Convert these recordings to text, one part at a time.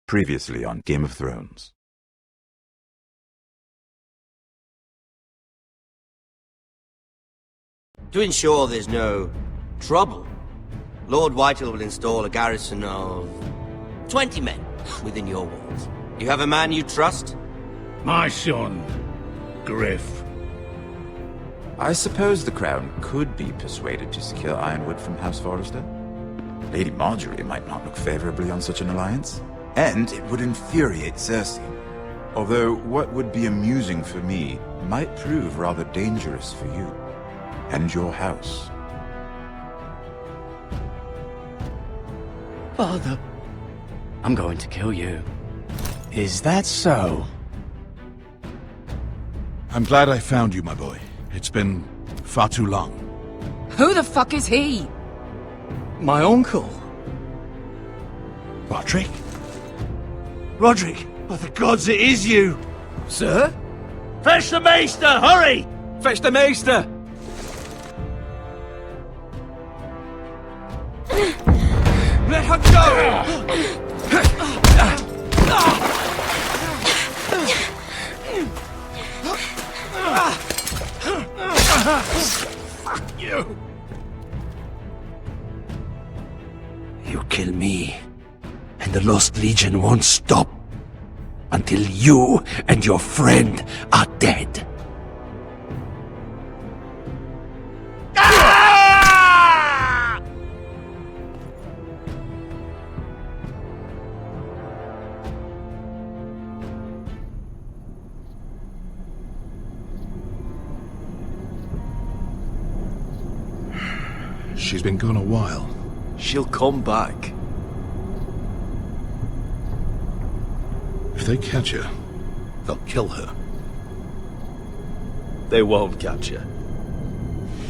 Previously on Game of Thrones. To ensure there's no trouble, Lord Whitehall will install a garrison of 20 men within your walls. You have a man you trust? My son, Griff. I suppose the Crown could be persuaded to secure Ironwood from House Forrester. Lady Marjorie might not look favorably on such an alliance, and it would infuriate Cersei. Although what would be amusing for me might prove rather dangerous for you and your house. Father, I'm going to kill you. Is that so? I'm glad I found you, my boy. It's been far too long. Who the fuck is he? My uncle. Roderick? Roderick! By the gods, it is you! Sir? Fetch the maester, hurry! Fetch the maester! Let her go! Fuck you! You kill me, and the Lost Legion won't stop until you and your friend are dead. She's been gone a while. She'll come back. If they catch her, they'll kill her. They won't catch her.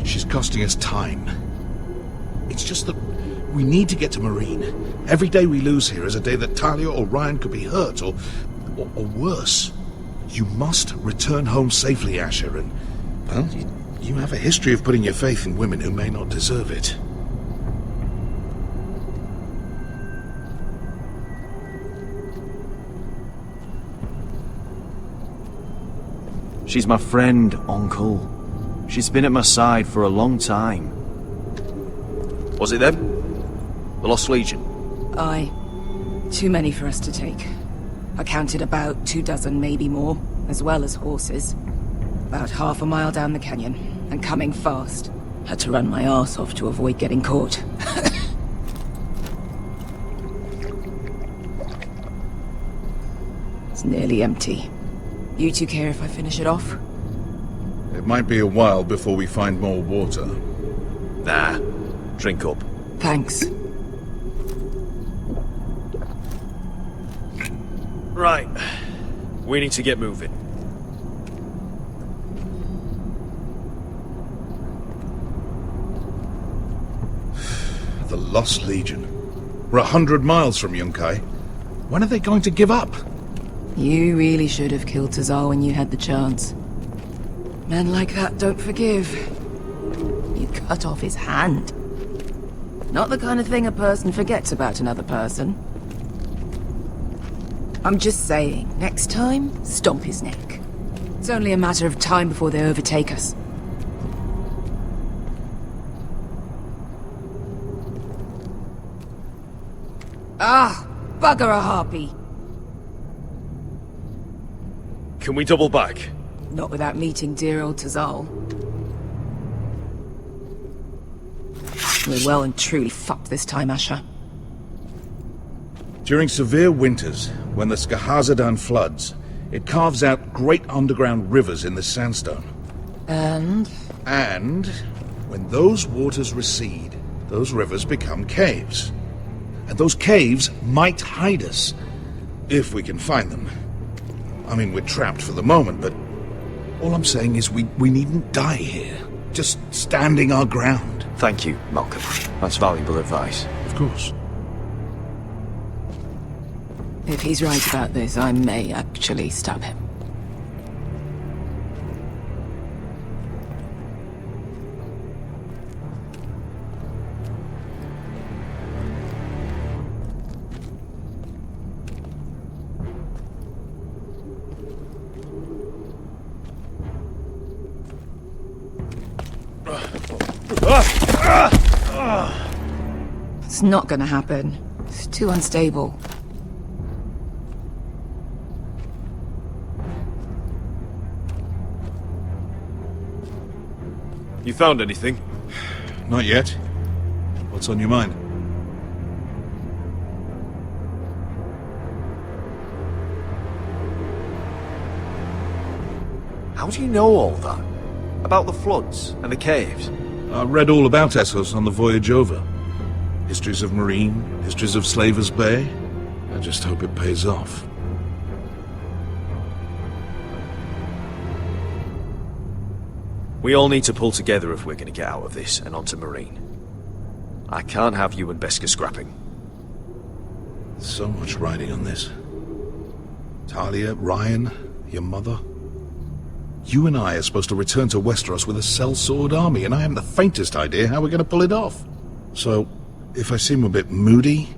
She's costing us time. It's just that we need to get to Marine. Every day we lose here is a day that Talia or Ryan could be hurt, or worse. You must return home safely, Asher, and, well, you have a history of putting your faith in women who may not deserve it. She's my friend, Uncle. She's been at my side for a long time. Was it them? The Lost Legion? Aye. Too many for us to take. I counted about 24, maybe more, as well as horses. About half a mile down the canyon, and coming fast. Had to run my arse off to avoid getting caught. It's nearly empty. You two care if I finish it off? It might be a while before we find more water. Nah. Drink up. Thanks. Right. We need to get moving. The Lost Legion. We're 100 miles from Yunkai. When are they going to give up? You really should have killed Tazal when you had the chance. Men like that don't forgive. You cut off his hand. Not the kind of thing a person forgets about another person. I'm just saying, next time, stomp his neck. It's only a matter of time before they overtake us. Ah, bugger a harpy. Can we double back? Not without meeting dear old Tazal. We're well and truly fucked this time, Asher. During severe winters, when the Skahazadan floods, it carves out great underground rivers in the sandstone. And? And when those waters recede, those rivers become caves. And those caves might hide us, if we can find them. I mean, we're trapped for the moment, but all I'm saying is we needn't die here. Just standing our ground. Thank you, Malcolm. That's valuable advice. Of course. If he's right about this, I may actually stab him. It's not gonna happen. It's too unstable. You found anything? Not yet. What's on your mind? How do you know all that? About the floods and the caves? I read all about Essos on the voyage over. Histories of Marine, histories of Slaver's Bay. I just hope it pays off. We all need to pull together if we're going to get out of this and onto Marine. I can't have you and Beskar scrapping. So much riding on this. Talia, Ryan, your mother. You and I are supposed to return to Westeros with a sellsword army, and I haven't the faintest idea how we're going to pull it off. So, if I seem a bit moody,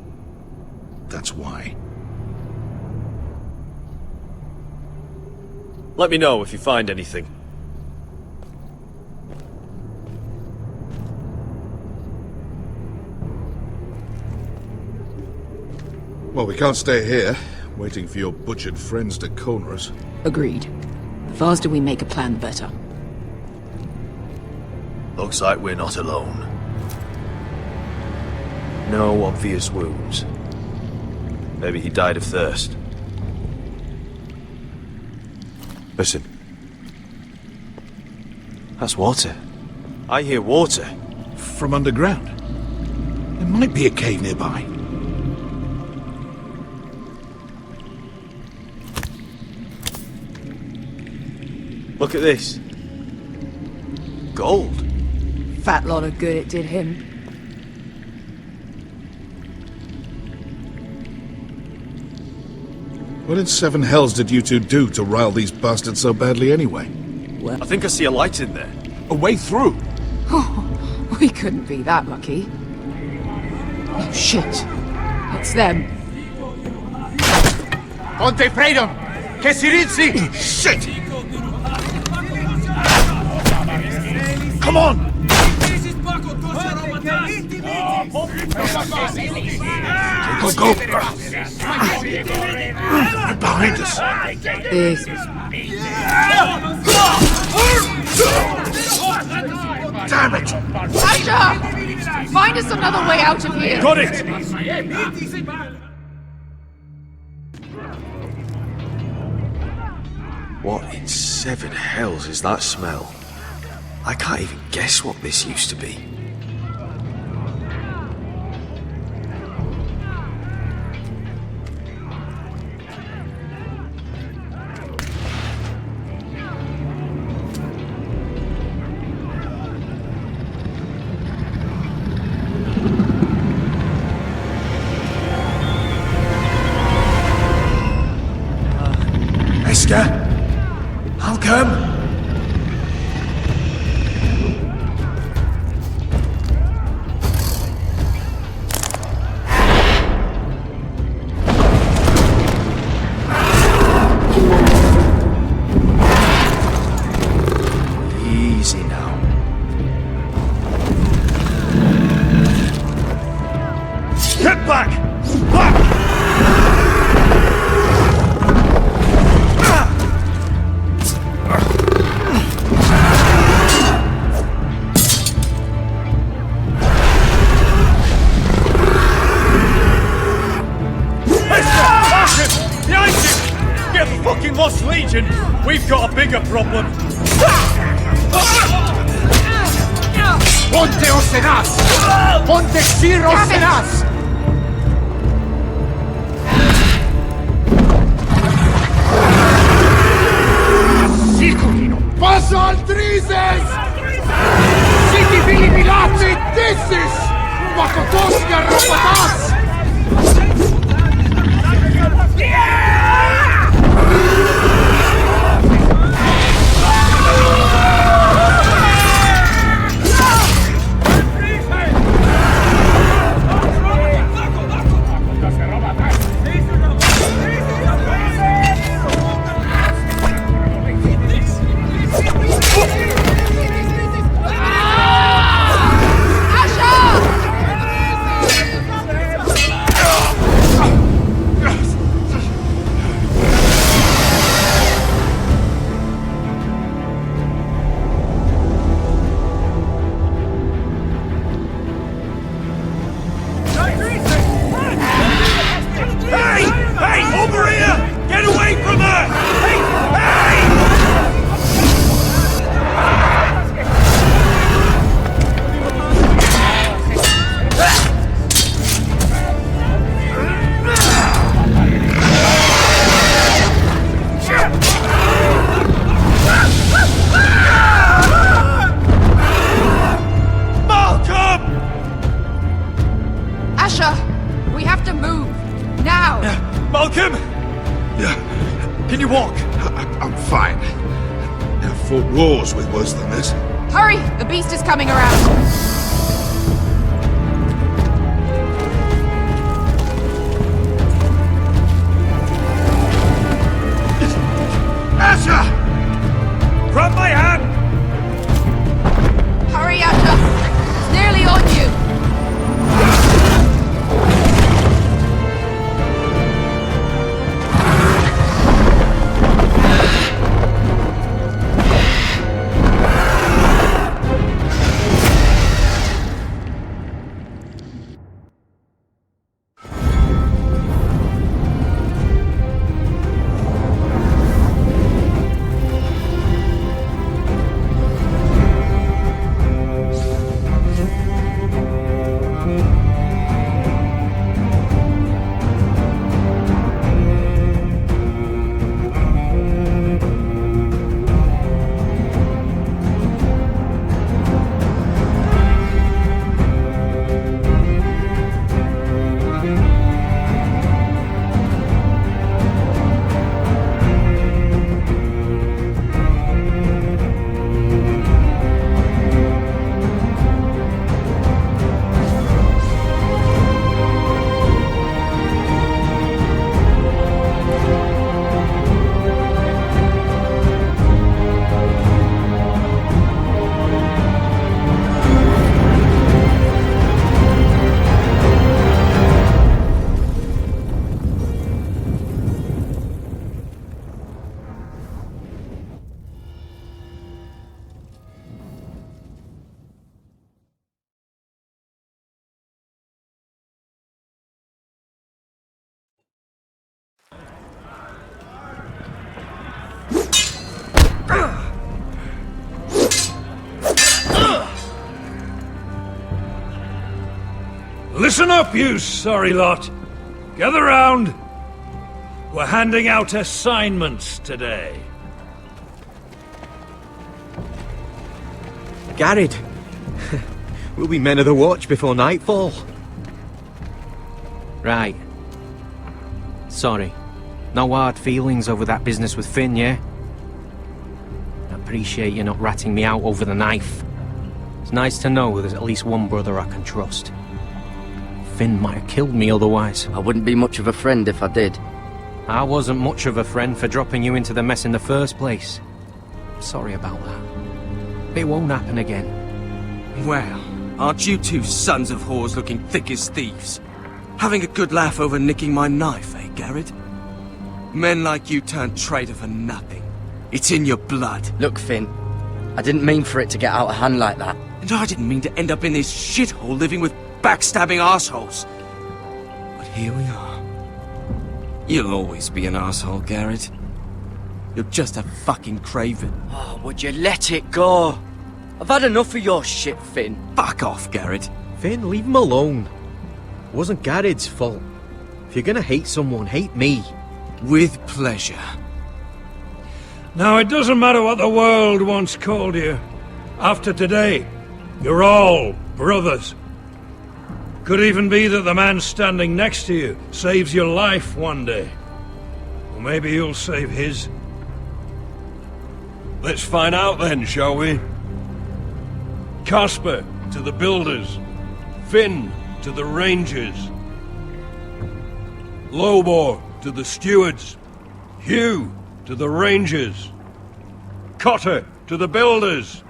that's why. Let me know if you find anything. Well, we can't stay here, waiting for your butchered friends to corner us. Agreed. The faster we make a plan, the better. Looks like we're not alone. No obvious wounds. Maybe he died of thirst. Listen. That's water. I hear water. From underground. There might be a cave nearby. Look at this. Gold. Fat lot of good it did him. What in seven hells did you two do to rile these bastards so badly anyway? I think I see a light in there. A way through! Oh, we couldn't be that lucky. Oh, shit. It's them. Ponte freedom! Che si rizzi! Shit! Come on! Go, go! Right behind us! This. Damn it! Asher! Find us another way out of here! Got it! What in seven hells is that smell? I can't even guess what this used to be. Beskar? I'll come. Easy now. Get back! Back! Fucking Lost Legion! We've got a bigger problem! Ponte Osenas! Ponte Sir Osenas! Siculino! Paso Altrises! Siti Vili Milati Dissis! Makotoska Rapatas! Malcolm! Can you walk? I'm fine. I've fought wars with worse than this. Hurry! The beast is coming around! Asher! Grab my hand! Hurry, Asher! It's nearly on you! Listen up, you sorry lot. Gather round. We're handing out assignments today. Garrett! We'll be men of the watch before nightfall. Right. Sorry. No hard feelings over that business with Finn, yeah? I appreciate you not ratting me out over the knife. It's nice to know there's at least one brother I can trust. Finn might have killed me otherwise. I wouldn't be much of a friend if I did. I wasn't much of a friend for dropping you into the mess in the first place. Sorry about that. It won't happen again. Well, aren't you two sons of whores looking thick as thieves? Having a good laugh over nicking my knife, eh, Garrett? Men like you turn traitor for nothing. It's in your blood. Look, Finn, I didn't mean for it to get out of hand like that. And I didn't mean to end up in this shithole living with backstabbing assholes. But here we are. You'll always be an asshole, Garrett. You're just a fucking craven. Oh, would you let it go? I've had enough of your shit, Finn. Fuck off, Garrett. Finn, leave him alone. It wasn't Garrett's fault. If you're gonna hate someone, hate me. With pleasure. Now, it doesn't matter what the world once called you. After today, you're all brothers. Could even be that the man standing next to you saves your life one day. Or maybe you'll save his. Let's find out then, shall we? Casper to the builders. Finn to the rangers. Lobor to the stewards. Hugh to the rangers. Cotter to the builders.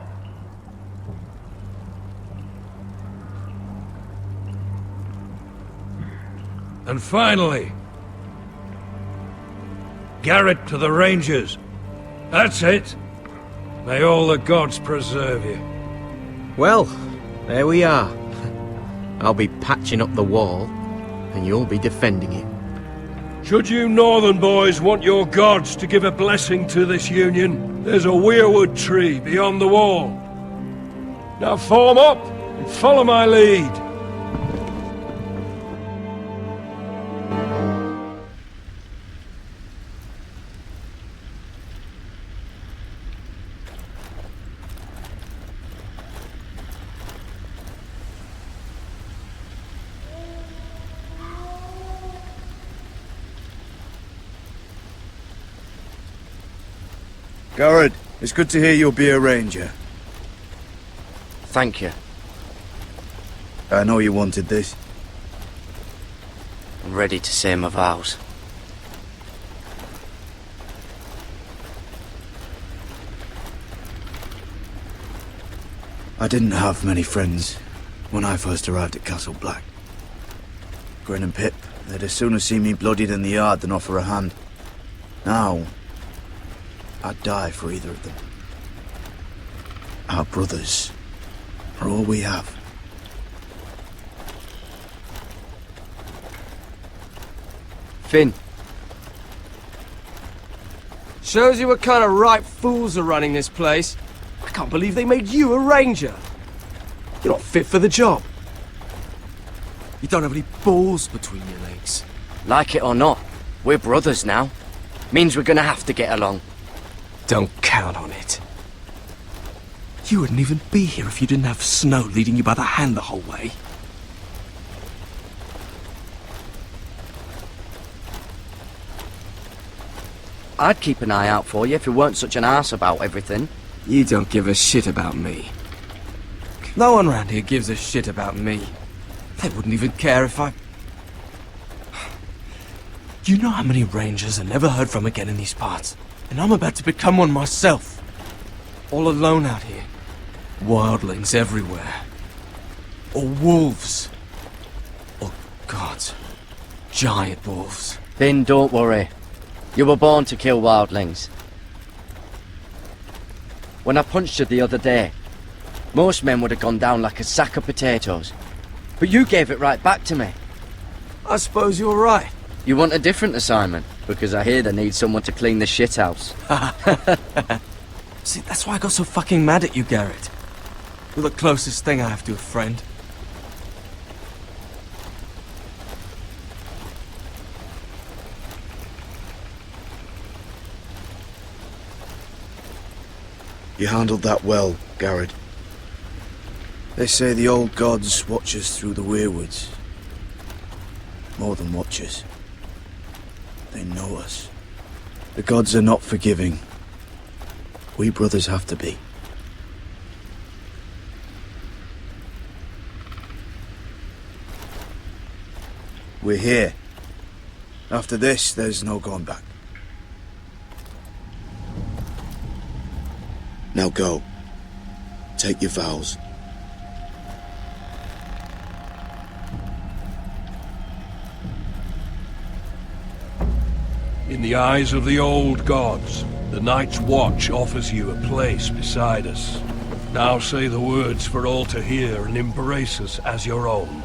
And finally, Garrett to the rangers. That's it. May all the gods preserve you. Well, there we are. I'll be patching up the wall, and you'll be defending it. Should you northern boys want your gods to give a blessing to this union, there's a weirwood tree beyond the wall. Now form up and follow my lead. Garrett, it's good to hear you'll be a ranger. Thank you. I know you wanted this. I'm ready to say my vows. I didn't have many friends when I first arrived at Castle Black. Grin and Pip, they'd as soon have seen me bloodied in the yard than offer a hand. Now, I'd die for either of them. Our brothers are all we have. Finn. Shows you what kind of ripe fools are running this place. I can't believe they made you a ranger. You're not fit for the job. You don't have any balls between your legs. Like it or not, we're brothers now. Means we're gonna have to get along. Don't count on it. You wouldn't even be here if you didn't have Snow leading you by the hand the whole way. I'd keep an eye out for you if you weren't such an arse about everything. You don't give a shit about me. No one around here gives a shit about me. They wouldn't even care if I... You know how many rangers are never heard from again in these parts? And I'm about to become one myself. All alone out here. Wildlings everywhere. Or wolves. Or gods. Giant wolves. Finn, don't worry. You were born to kill wildlings. When I punched you the other day, most men would have gone down like a sack of potatoes. But you gave it right back to me. I suppose you're right. You want a different assignment? Because I hear they need someone to clean the shithouse. See, that's why I got so fucking mad at you, Garrett. You're the closest thing I have to a friend. You handled that well, Garrett. They say the old gods watch us through the weirwoods. More than watch us. They know us. The gods are not forgiving. We brothers have to be. We're here. After this, there's no going back. Now go. Take your vows. In the eyes of the old gods, the Night's Watch offers you a place beside us. Now say the words for all to hear and embrace us as your own.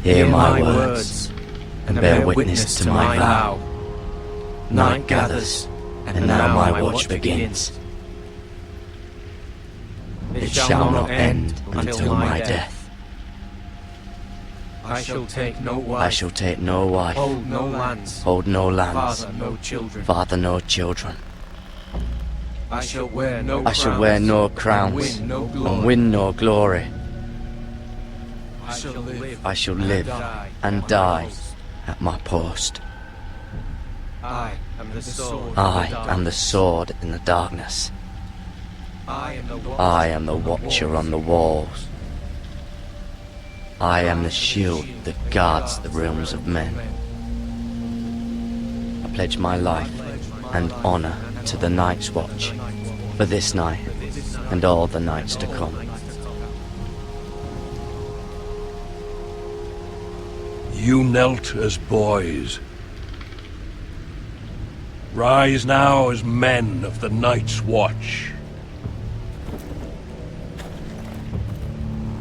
Hear my words, and bear witness to my vow. Night gathers, and now my watch begins. It shall not end until my death. I shall take no wife. I shall take no wife. Hold no lands. Hold no lands. Father no children. Father no children. I shall wear no I shall wear no crowns and win no glory. I shall live and die at my post. I am the sword. I am the sword in the darkness. I am the watcher on the walls. I am the shield that guards the realms of men. I pledge my life and honor to the Night's Watch for this night and all the nights to come. You knelt as boys. Rise now as men of the Night's Watch.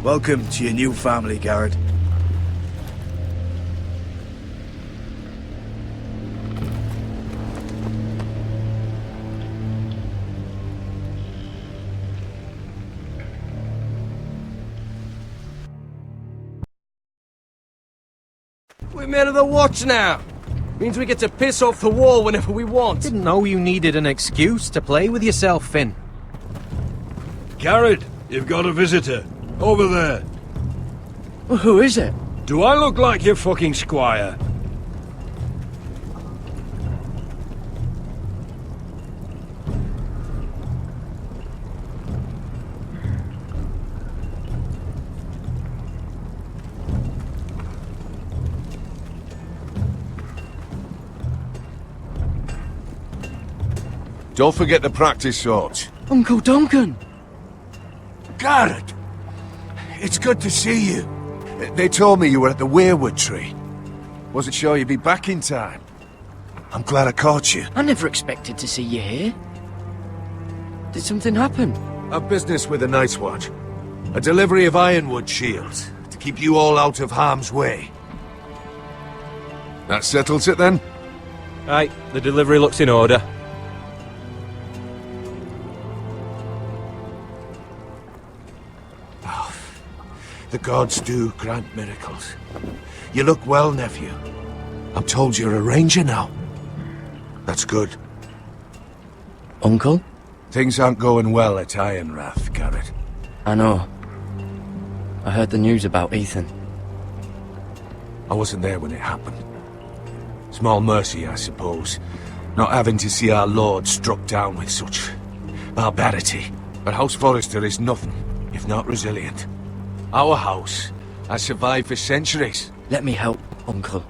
Welcome to your new family, Garrett. We're men of the Watch now. Means we get to piss off the wall whenever we want. Didn't know you needed an excuse to play with yourself, Finn. Garrett, you've got a visitor. Over there. Well, who is it? Do I look like your fucking squire? Don't forget the practice swords. Uncle Duncan! Garrett! It's good to see you. They told me you were at the weirwood tree. Wasn't sure you'd be back in time. I'm glad I caught you. I never expected to see you here. Did something happen? A business with the Night's Watch. A delivery of ironwood shields to keep you all out of harm's way. That settles it then? Aye, the delivery looks in order. The gods do grant miracles. You look well, nephew. I'm told you're a ranger now. That's good. Uncle? Things aren't going well at Ironrath, Garrett. I know. I heard the news about Ethan. I wasn't there when it happened. Small mercy, I suppose, not having to see our lord struck down with such barbarity. But House Forrester is nothing if not resilient. Our house has survived for centuries. Let me help, Uncle.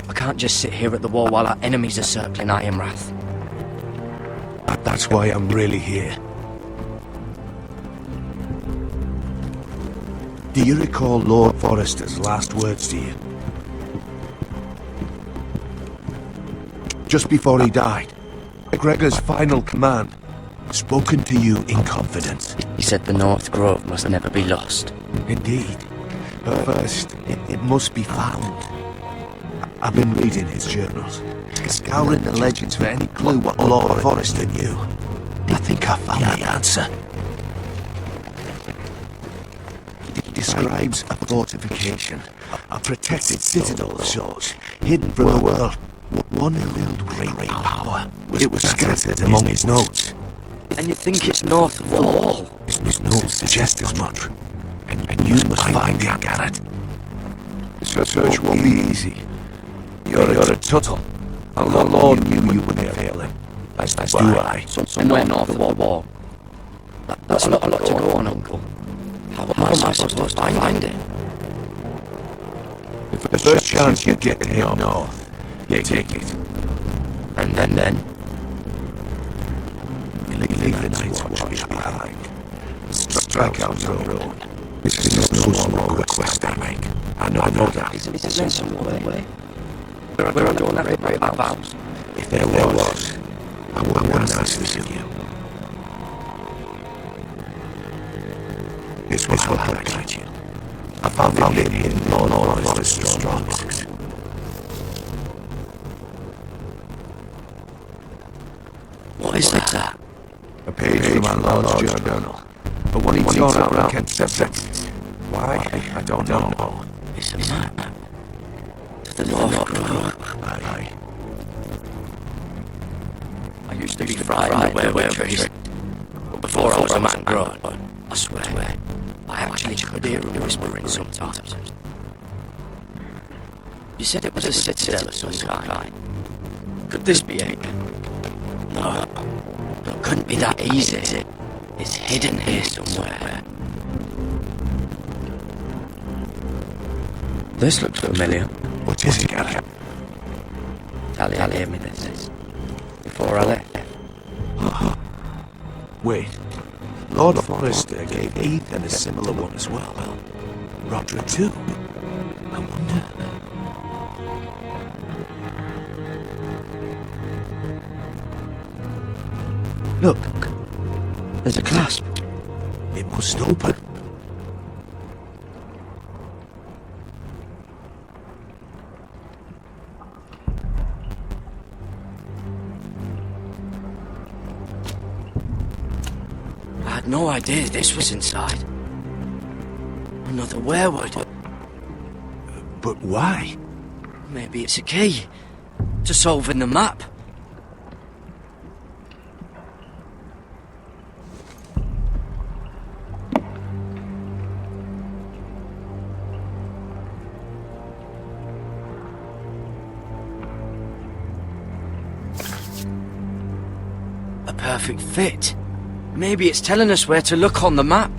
I can't just sit here at the wall while our enemies are circling Ironrath. That's why I'm really here. Do you recall Lord Forrester's last words to you? Just before he died, Gregor's final command, spoken to you in confidence. He said the North Grove must never be lost. Indeed. But first, it must be found. I've been reading his journals, scouring the legends for any clue what Lord Forrester knew. I think I found the answer. He describes a fortification, a protected citadel of sorts, hidden from the world. One filled with great power. It was scattered among his notes. And you think it's north of the wall? His notes suggest as much. And you must find it, Garrett. The search won't be easy. You're a Tuttle. Our Lord knew you wouldn't fail him. As do I. Somewhere north of the wall. That's not a lot to go on, Uncle. How am I supposed to find it? If the first chance you get to head north, you take it. And then? You leave the Night's Watch behind. Strike out your own. This is no small quest I make. I know that. Is there some other way? Where I don't have to break my vows? If there was, I wouldn't ask this of you. This will help guide you. I found it in Lord Forrester's strong box. What is that? A page from my Lord's journal. But when he tore out, I can't accept it. Why? I don't know. It's a map. To the North Grove. Aye. I used to be frightened where trees. But before I was a man grown, I swear, I actually could hear him whispering sometimes. You said it was a citadel of some kind. Could this be it? No. It couldn't be that easy. It's hidden here somewhere. This looks familiar. What is it, Garrett? Talia gave me this before I left. Wait. Lord Forrester gave Ethan a similar one as well. Roderick too. I wonder. Look, there's a clasp. It must open. I had no idea this was inside. Another werewood. But why? Maybe it's a key to solving the map. A perfect fit. Maybe it's telling us where to look on the map.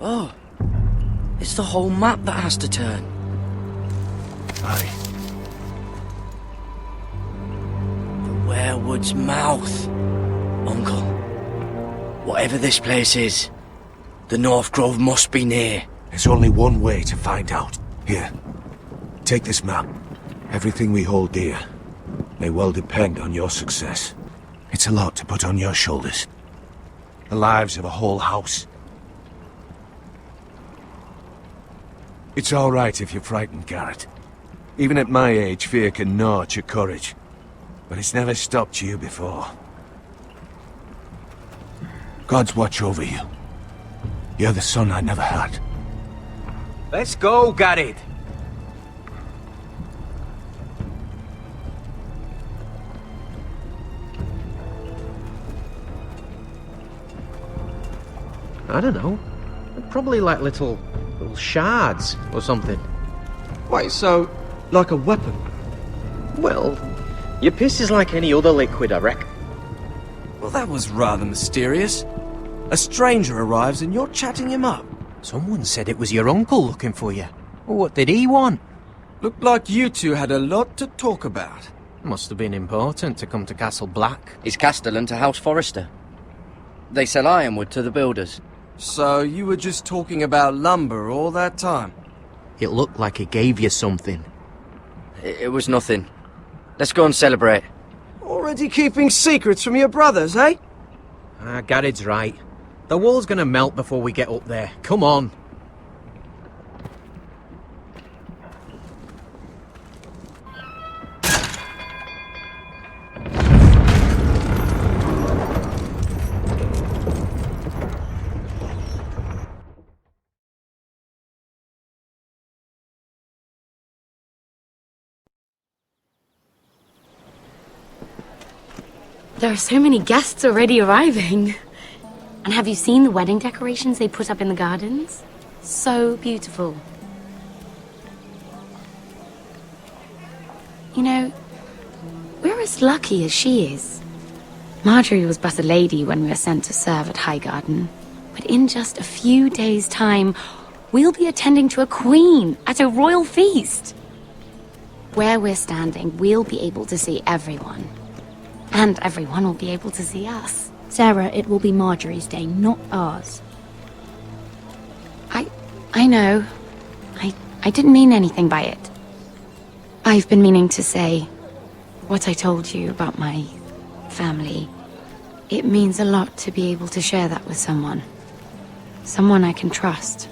Oh, it's the whole map that has to turn. Aye. The werewood's mouth. Uncle, whatever this place is, the North Grove must be near. There's only one way to find out. Here, take this map. Everything we hold dear may well depend on your success. It's a lot to put on your shoulders. The lives of a whole house. It's all right if you're frightened, Garrett. Even at my age, fear can gnaw at your courage. But it's never stopped you before. God's watch over you. You're the son I never had. Let's go, Garrett. I don't know. Probably like little shards or something. Wait, so, like a weapon? Well, your piss is like any other liquid, I reckon. Well, that was rather mysterious. A stranger arrives and you're chatting him up. Someone said it was your uncle looking for you. What did he want? Looked like you two had a lot to talk about. Must have been important to come to Castle Black. It's Castellan to House Forrester. They sell ironwood to the builders. So you were just talking about lumber all that time? It looked like he gave you something. It was nothing. Let's go and celebrate. Already keeping secrets from your brothers, eh? Garrett's right. The wall's gonna melt before we get up there. Come on. There are so many guests already arriving. And have you seen the wedding decorations they put up in the gardens? So beautiful. You know, we're as lucky as she is. Marjorie was but a lady when we were sent to serve at Highgarden. But in just a few days' time, we'll be attending to a queen at a royal feast. Where we're standing, we'll be able to see everyone. And everyone will be able to see us. Sarah, it will be Marjorie's day, not ours. I know. I didn't mean anything by it. I've been meaning to say what I told you about my family. It means a lot to be able to share that with someone. Someone I can trust.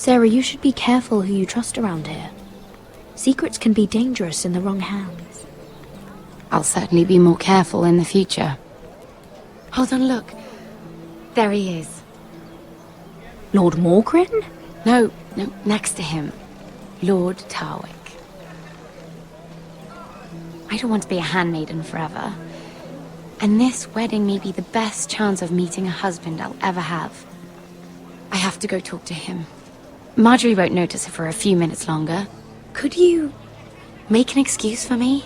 Sarah, you should be careful who you trust around here. Secrets can be dangerous in the wrong hands. I'll certainly be more careful in the future. Hold on, look. There he is. Lord Morgrin? No, next to him. Lord Tarwick. I don't want to be a handmaiden forever. And this wedding may be the best chance of meeting a husband I'll ever have. I have to go talk to him. Marjorie won't notice it for a few minutes longer. Could you make an excuse for me?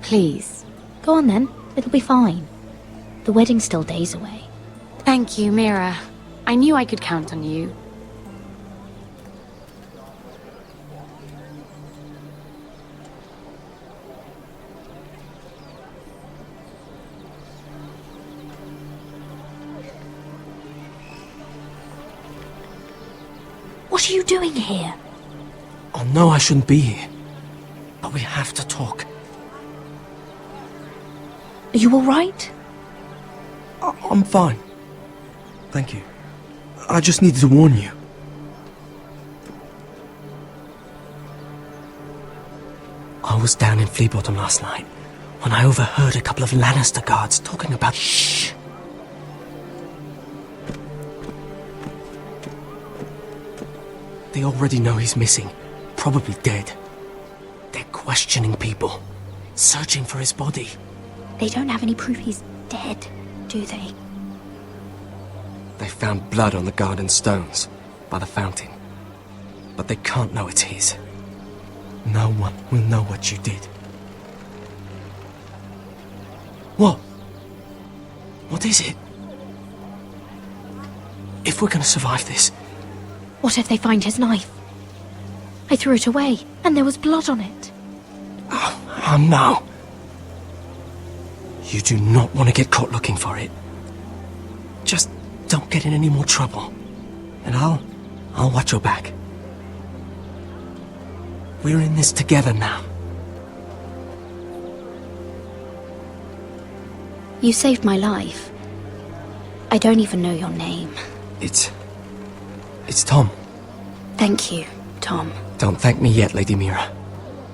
Please. Go on then, it'll be fine. The wedding's still days away. Thank you, Mira. I knew I could count on you. What are you doing here? Oh no, I shouldn't be here. But we have to talk. Are you alright? I'm fine. Thank you. I just needed to warn you. I was down in Flea Bottom last night when I overheard a couple of Lannister guards talking about... Shh! They already know he's missing, probably dead. They're questioning people, searching for his body. They don't have any proof he's dead, do they? They found blood on the garden stones by the fountain, but they can't know it's his. No one will know what you did. What? What is it? If we're gonna survive this... What if they find his knife? I threw it away, and there was blood on it. Oh no. You do not want to get caught looking for it. Just don't get in any more trouble. And I'll watch your back. We're in this together now. You saved my life. I don't even know your name. It's Tom. Thank you, Tom. Don't thank me yet, Lady Mira.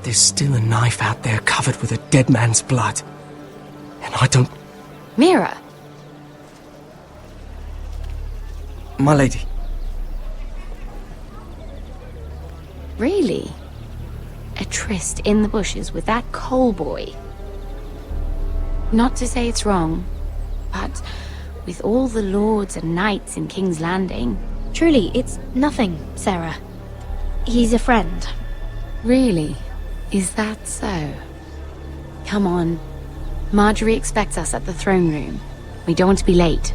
There's still a knife out there covered with a dead man's blood. And I don't... Mira! My lady. Really? A tryst in the bushes with that coal boy? Not to say it's wrong, but with all the lords and knights in King's Landing... Truly, it's nothing, Sarah. He's a friend. Really? Is that so? Come on. Marjorie expects us at the throne room. We don't want to be late.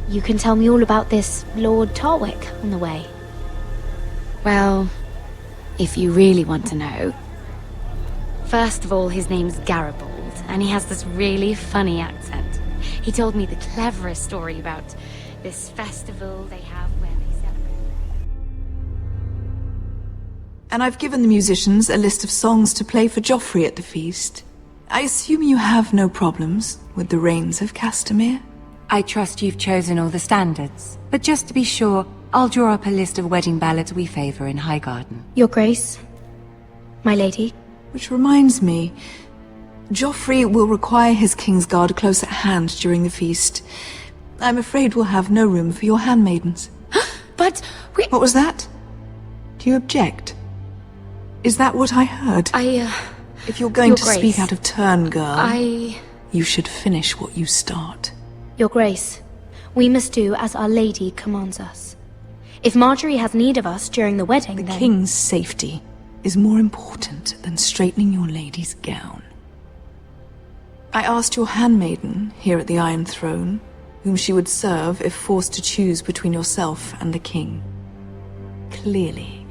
You can tell me all about this Lord Tarwick on the way. Well, if you really want to know. First of all, his name's Garibald, and he has this really funny accent. He told me the cleverest story about this festival they have where they celebrate. And I've given the musicians a list of songs to play for Joffrey at the feast. I assume you have no problems with the Rains of Castamere? I trust you've chosen all the standards. But just to be sure, I'll draw up a list of wedding ballads we favor in Highgarden. Your Grace, my lady. Which reminds me, Joffrey will require his Kingsguard close at hand during the feast. I'm afraid we'll have no room for your handmaidens. But we... What was that? Do you object? Is that what I heard? If you're going to speak out of turn, girl, you should finish what you start. Your Grace, we must do as Our Lady commands us. If Marjorie has need of us during the wedding, The King's safety is more important than straightening your lady's gown. I asked your handmaiden here at the Iron Throne whom she would serve if forced to choose between yourself and the King. Clearly,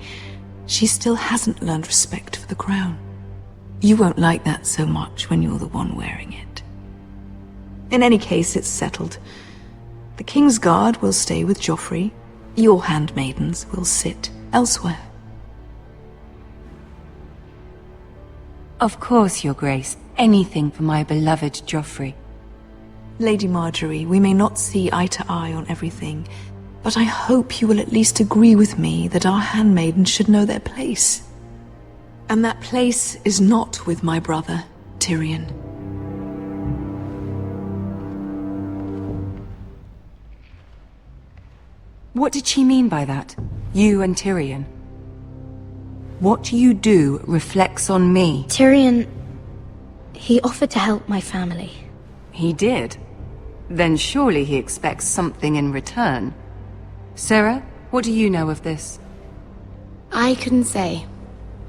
she still hasn't learned respect for the crown. You won't like that so much when you're the one wearing it. In any case, it's settled. The King's Guard will stay with Joffrey. Your handmaidens will sit elsewhere. Of course, Your Grace. Anything for my beloved Joffrey. Lady Marjorie, we may not see eye to eye on everything, But I hope you will at least agree with me that our handmaidens should know their place. And that place is not with my brother, Tyrion. What did she mean by that? You and Tyrion? What you do reflects on me. Tyrion... he offered to help my family. He did? Then surely he expects something in return. Sarah, what do you know of this? I couldn't say,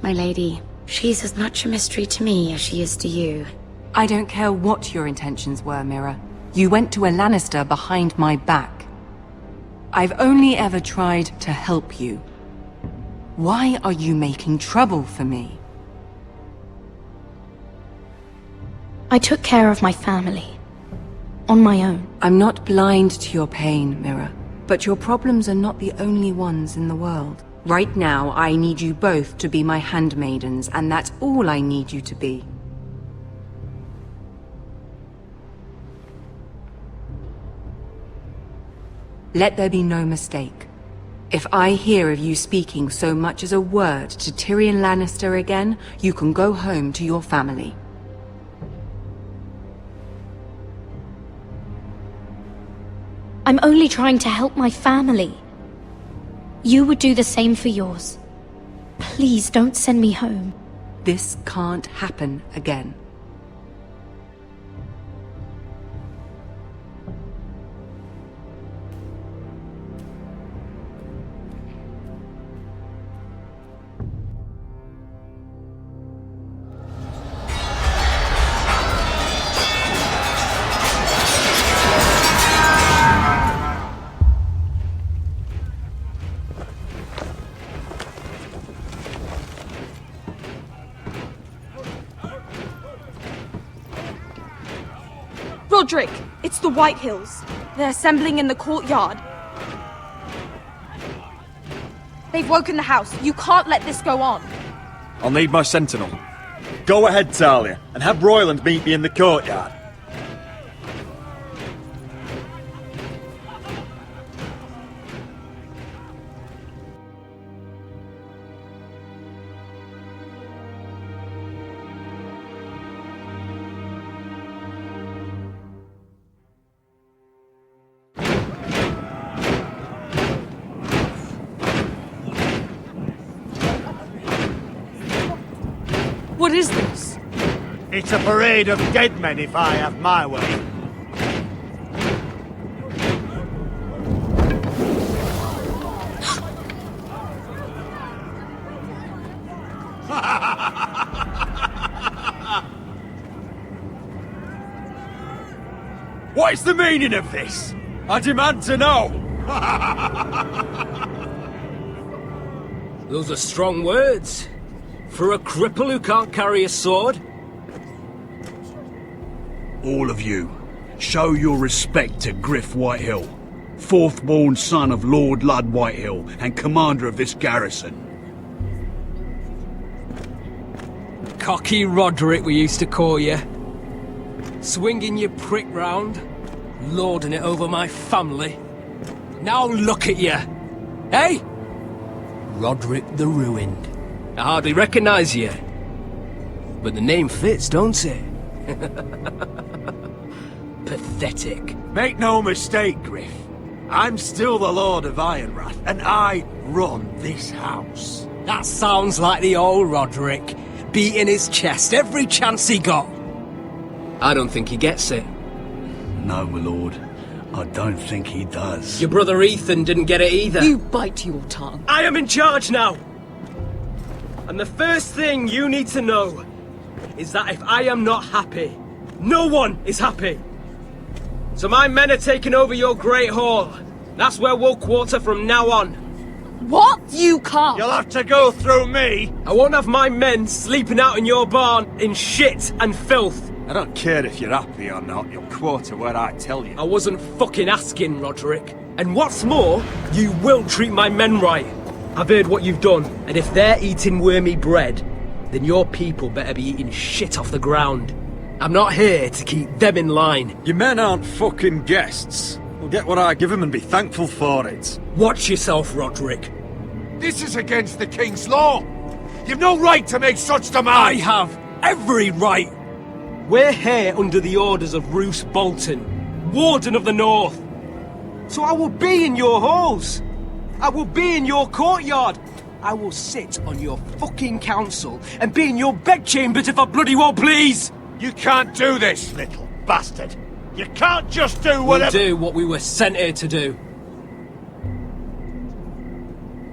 my lady. She's as much a mystery to me as she is to you. I don't care what your intentions were, Mira. You went to a Lannister behind my back. I've only ever tried to help you. Why are you making trouble for me? I took care of my family. On my own. I'm not blind to your pain, Mira. But your problems are not the only ones in the world. Right now, I need you both to be my handmaidens, and that's all I need you to be. Let there be no mistake. If I hear of you speaking so much as a word to Tyrion Lannister again, you can go home to your family. I'm only trying to help my family. You would do the same for yours. Please don't send me home. This can't happen again. Roderick, it's the White Hills. They're assembling in the courtyard. They've woken the house. You can't let this go on. I'll need my sentinel. Go ahead, Talia, and have Royland meet me in the courtyard. What is this? It's a parade of dead men if I have my way. What is the meaning of this? I demand to know! Those are strong words. For a cripple who can't carry a sword? All of you, show your respect to Griff Whitehill, fourth-born son of Lord Ludd Whitehill and commander of this garrison. Cocky Roderick, we used to call you. Swinging your prick round, lording it over my family. Now look at you! Hey? Roderick the Ruined. I hardly recognise you. But the name fits, don't it? Pathetic. Make no mistake, Griff. I'm still the Lord of Ironrath, and I run this house. That sounds like the old Roderick, beating his chest every chance he got. I don't think he gets it. No, my lord. I don't think he does. Your brother Ethan didn't get it either. You bite your tongue. I am in charge now! And the first thing you need to know is that if I am not happy, no one is happy. So my men are taking over your Great Hall. That's where we'll quarter from now on. What? You can't! You'll have to go through me! I won't have my men sleeping out in your barn in shit and filth. I don't care if you're happy or not, you'll quarter where I tell you. I wasn't fucking asking, Roderick. And what's more, you will treat my men right. I've heard what you've done, and if they're eating wormy bread, then your people better be eating shit off the ground. I'm not here to keep them in line. Your men aren't fucking guests. will get what I give him and be thankful for it. Watch yourself, Roderick. This is against the King's law. You've no right to make such demands. I have every right. We're here under the orders of Roose Bolton, Warden of the North. So I will be in your halls. I will be in your courtyard. I will sit on your fucking council and be in your bedchambers if I bloody well please. You can't do this, little bastard. You can't just do whatever— We'll do what we were sent here to do.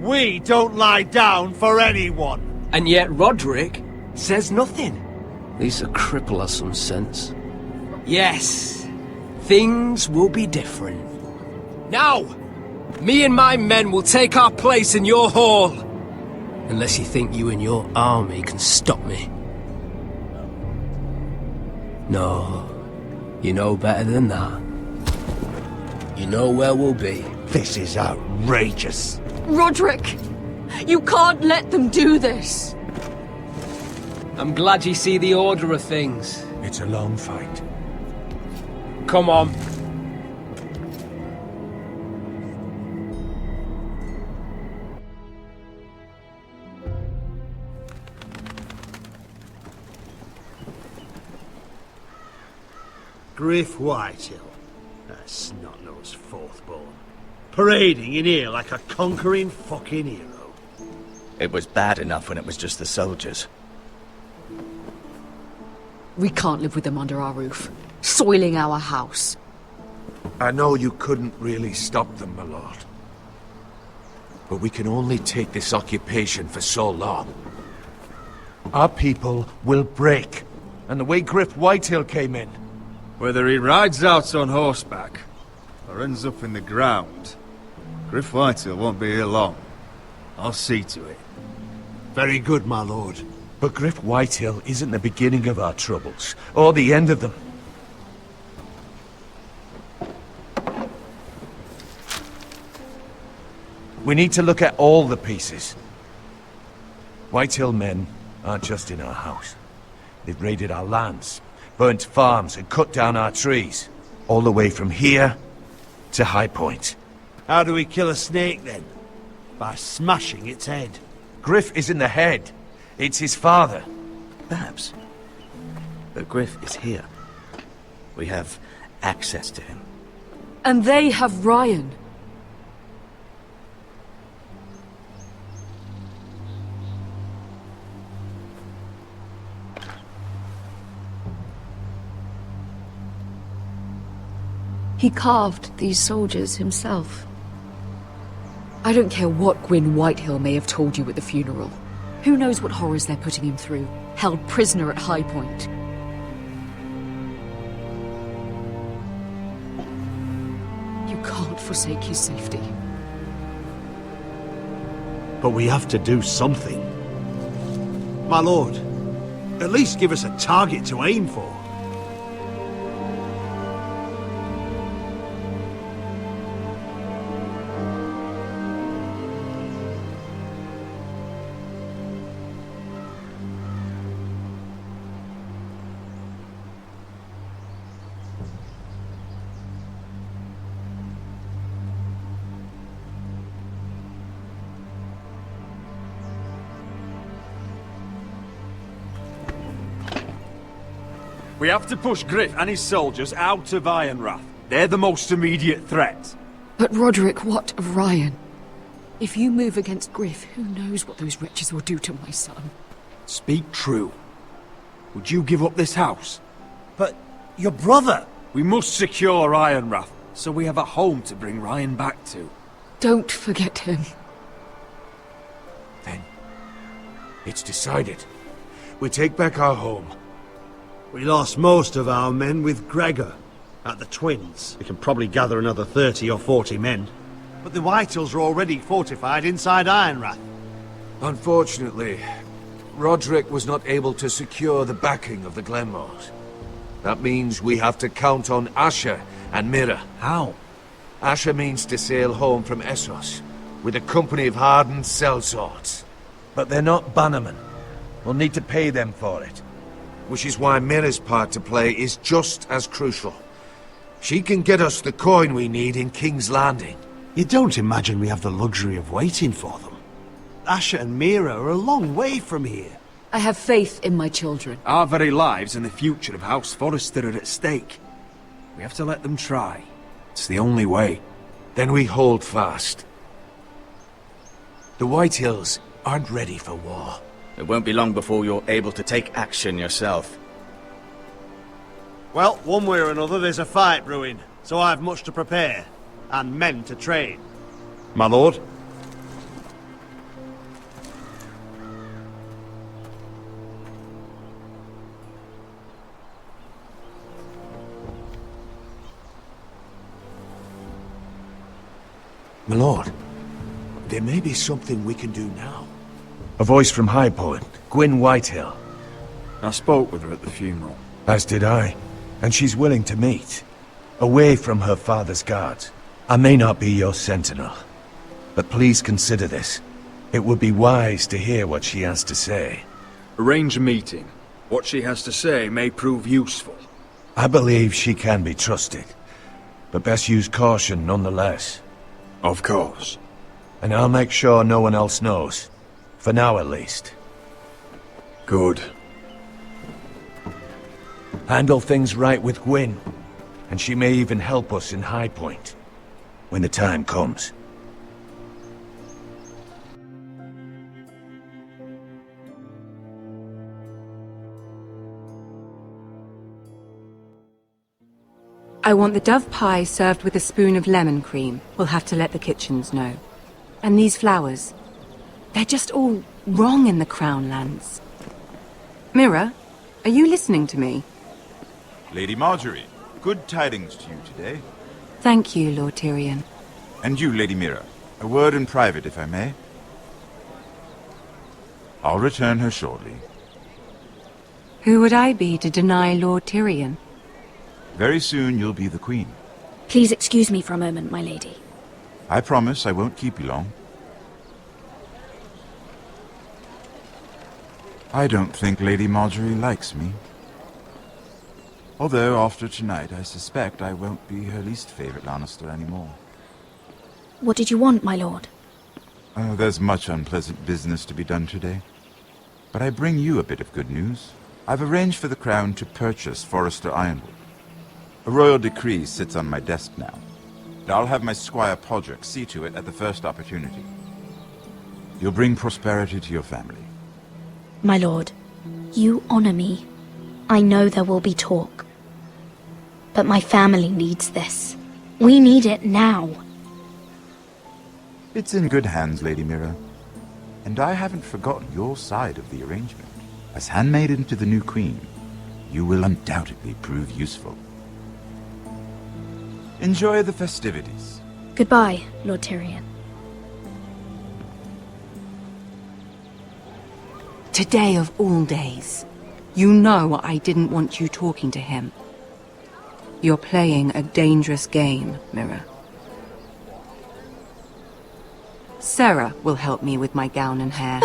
We don't lie down for anyone. And yet Roderick says nothing. At least the cripple has some sense. Yes, things will be different. Now, me and my men will take our place in your hall. Unless you think you and your army can stop me. No, you know better than that. You know where we'll be. This is outrageous. Roderick! You can't let them do this! I'm glad you see the order of things. It's a long fight. Come on. Griff Whitehill. That snot-nosed fourth-born. Parading in here like a conquering fucking hero. It was bad enough when it was just the soldiers. We can't live with them under our roof, soiling our house. I know you couldn't really stop them, my lord. But we can only take this occupation for so long. Our people will break. And the way Griff Whitehill came in. Whether he rides out on horseback or ends up in the ground, Griff Whitehill won't be here long. I'll see to it. Very good, my lord. But Griff Whitehill isn't the beginning of our troubles, or the end of them. We need to look at all the pieces. Whitehill men aren't just in our house. They've raided our lands, burnt farms and cut down our trees. All the way from here to High Point. How do we kill a snake, then? By smashing its head. Griff isn't the head. It's his father. Perhaps. But Griff is here. We have access to him. And they have Ryan. He carved these soldiers himself. I don't care what Gwyn Whitehill may have told you at the funeral. Who knows what horrors they're putting him through, held prisoner at High Point. You can't forsake his safety. But we have to do something. My lord, at least give us a target to aim for. We have to push Griff and his soldiers out of Ironrath. They're the most immediate threat. But Roderick, what of Ryan? If you move against Griff, who knows what those wretches will do to my son? Speak true. Would you give up this house? But your brother! We must secure Ironrath, so we have a home to bring Ryan back to. Don't forget him. Then, it's decided. We take back our home. We lost most of our men with Gregor at the Twins. We can probably gather another 30 or 40 men. But the Whitehills are already fortified inside Ironrath. Unfortunately, Roderick was not able to secure the backing of the Glenmores. That means we have to count on Asher and Mira. How? Asher means to sail home from Essos with a company of hardened sellswords. But they're not bannermen. We'll need to pay them for it. Which is why Mira's part to play is just as crucial. She can get us the coin we need in King's Landing. You don't imagine we have the luxury of waiting for them? Asher and Mira are a long way from here. I have faith in my children. Our very lives and the future of House Forrester are at stake. We have to let them try. It's the only way. Then we hold fast. The White Hills aren't ready for war. It won't be long before you're able to take action yourself. Well, one way or another there's a fight brewing, so I've much to prepare, and men to train. My lord? My lord, there may be something we can do now. A voice from High Point, Gwyn Whitehill. I spoke with her at the funeral. As did I, and she's willing to meet. Away from her father's guards. I may not be your sentinel, but please consider this. It would be wise to hear what she has to say. Arrange a meeting. What she has to say may prove useful. I believe she can be trusted, but best use caution nonetheless. Of course. And I'll make sure no one else knows. For now, at least. Good. Handle things right with Gwyn, and she may even help us in High Point, when the time comes. I want the dove pie served with a spoon of lemon cream. We'll have to let the kitchens know. And these flowers. They're just all wrong in the Crown lands. Mira, are you listening to me? Lady Marjorie, good tidings to you today. Thank you, Lord Tyrion. And you, Lady Mira. A word in private, if I may. I'll return her shortly. Who would I be to deny Lord Tyrion? Very soon you'll be the queen. Please excuse me for a moment, my lady. I promise I won't keep you long. I don't think Lady Marjorie likes me. Although, after tonight, I suspect I won't be her least favorite Lannister anymore. What did you want, my lord? Oh, there's much unpleasant business to be done today. But I bring you a bit of good news. I've arranged for the Crown to purchase Forrester Ironwood. A royal decree sits on my desk now. And I'll have my squire Podrick see to it at the first opportunity. You'll bring prosperity to your family. My lord, you honor me. I know there will be talk. But my family needs this. We need it now. It's in good hands, Lady Mira. And I haven't forgotten your side of the arrangement. As handmaiden to the new queen, you will undoubtedly prove useful. Enjoy the festivities. Goodbye, Lord Tyrion. Today of all days. You know I didn't want you talking to him. You're playing a dangerous game, Mira. Sarah will help me with my gown and hair.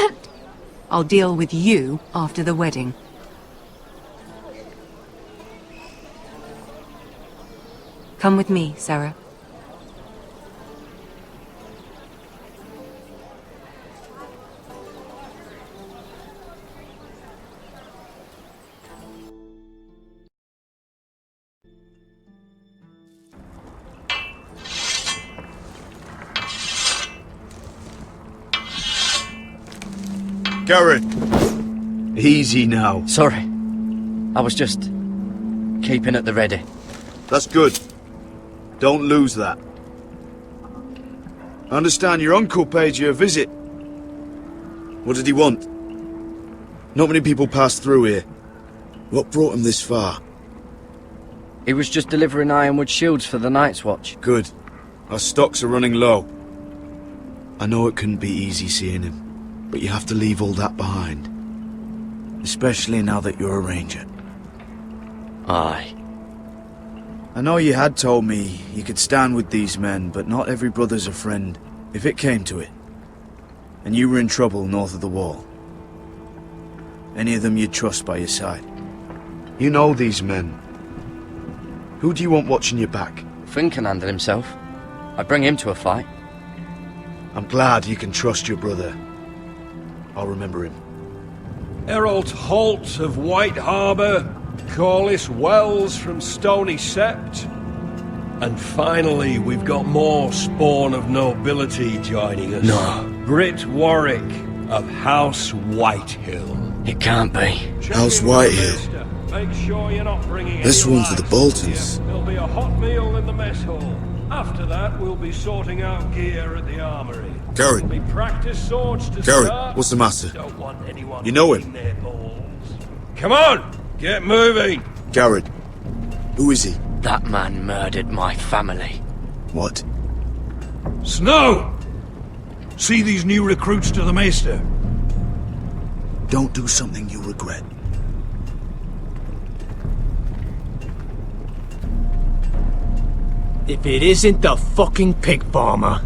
I'll deal with you after the wedding. Come with me, Sarah. Garrett! Easy now. Sorry. I was just keeping at the ready. That's good. Don't lose that. I understand your uncle paid you a visit. What did he want? Not many people pass through here. What brought him this far? He was just delivering ironwood shields for the Night's Watch. Good. Our stocks are running low. I know it couldn't be easy seeing him, but you have to leave all that behind. Especially now that you're a ranger. Aye. I know you had told me you could stand with these men, but not every brother's a friend, if it came to it. And you were in trouble north of the wall. Any of them you'd trust by your side. You know these men. Who do you want watching your back? Finn can handle himself. I bring him to a fight. I'm glad you can trust your brother. I'll remember him. Errol Holt of White Harbour, Corliss Wells from Stony Sept. And finally, we've got more spawn of nobility joining us. No. Britt Warwick of House Whitehill. It can't be. House Whitehill. Make sure you're not bringing This any one's for the Boltons. There'll be a hot meal in the mess hall. After that, we'll be sorting out gear at the armory. Garrett. There'll be practice swords to Garrett, start. what's the matter? Don't want anyone You know him? their balls. Come on, get moving. Garrett. Who is he? That man murdered my family. What? Snow! See these new recruits to the Maester? Don't do something you'll regret. If it isn't the fucking pig farmer.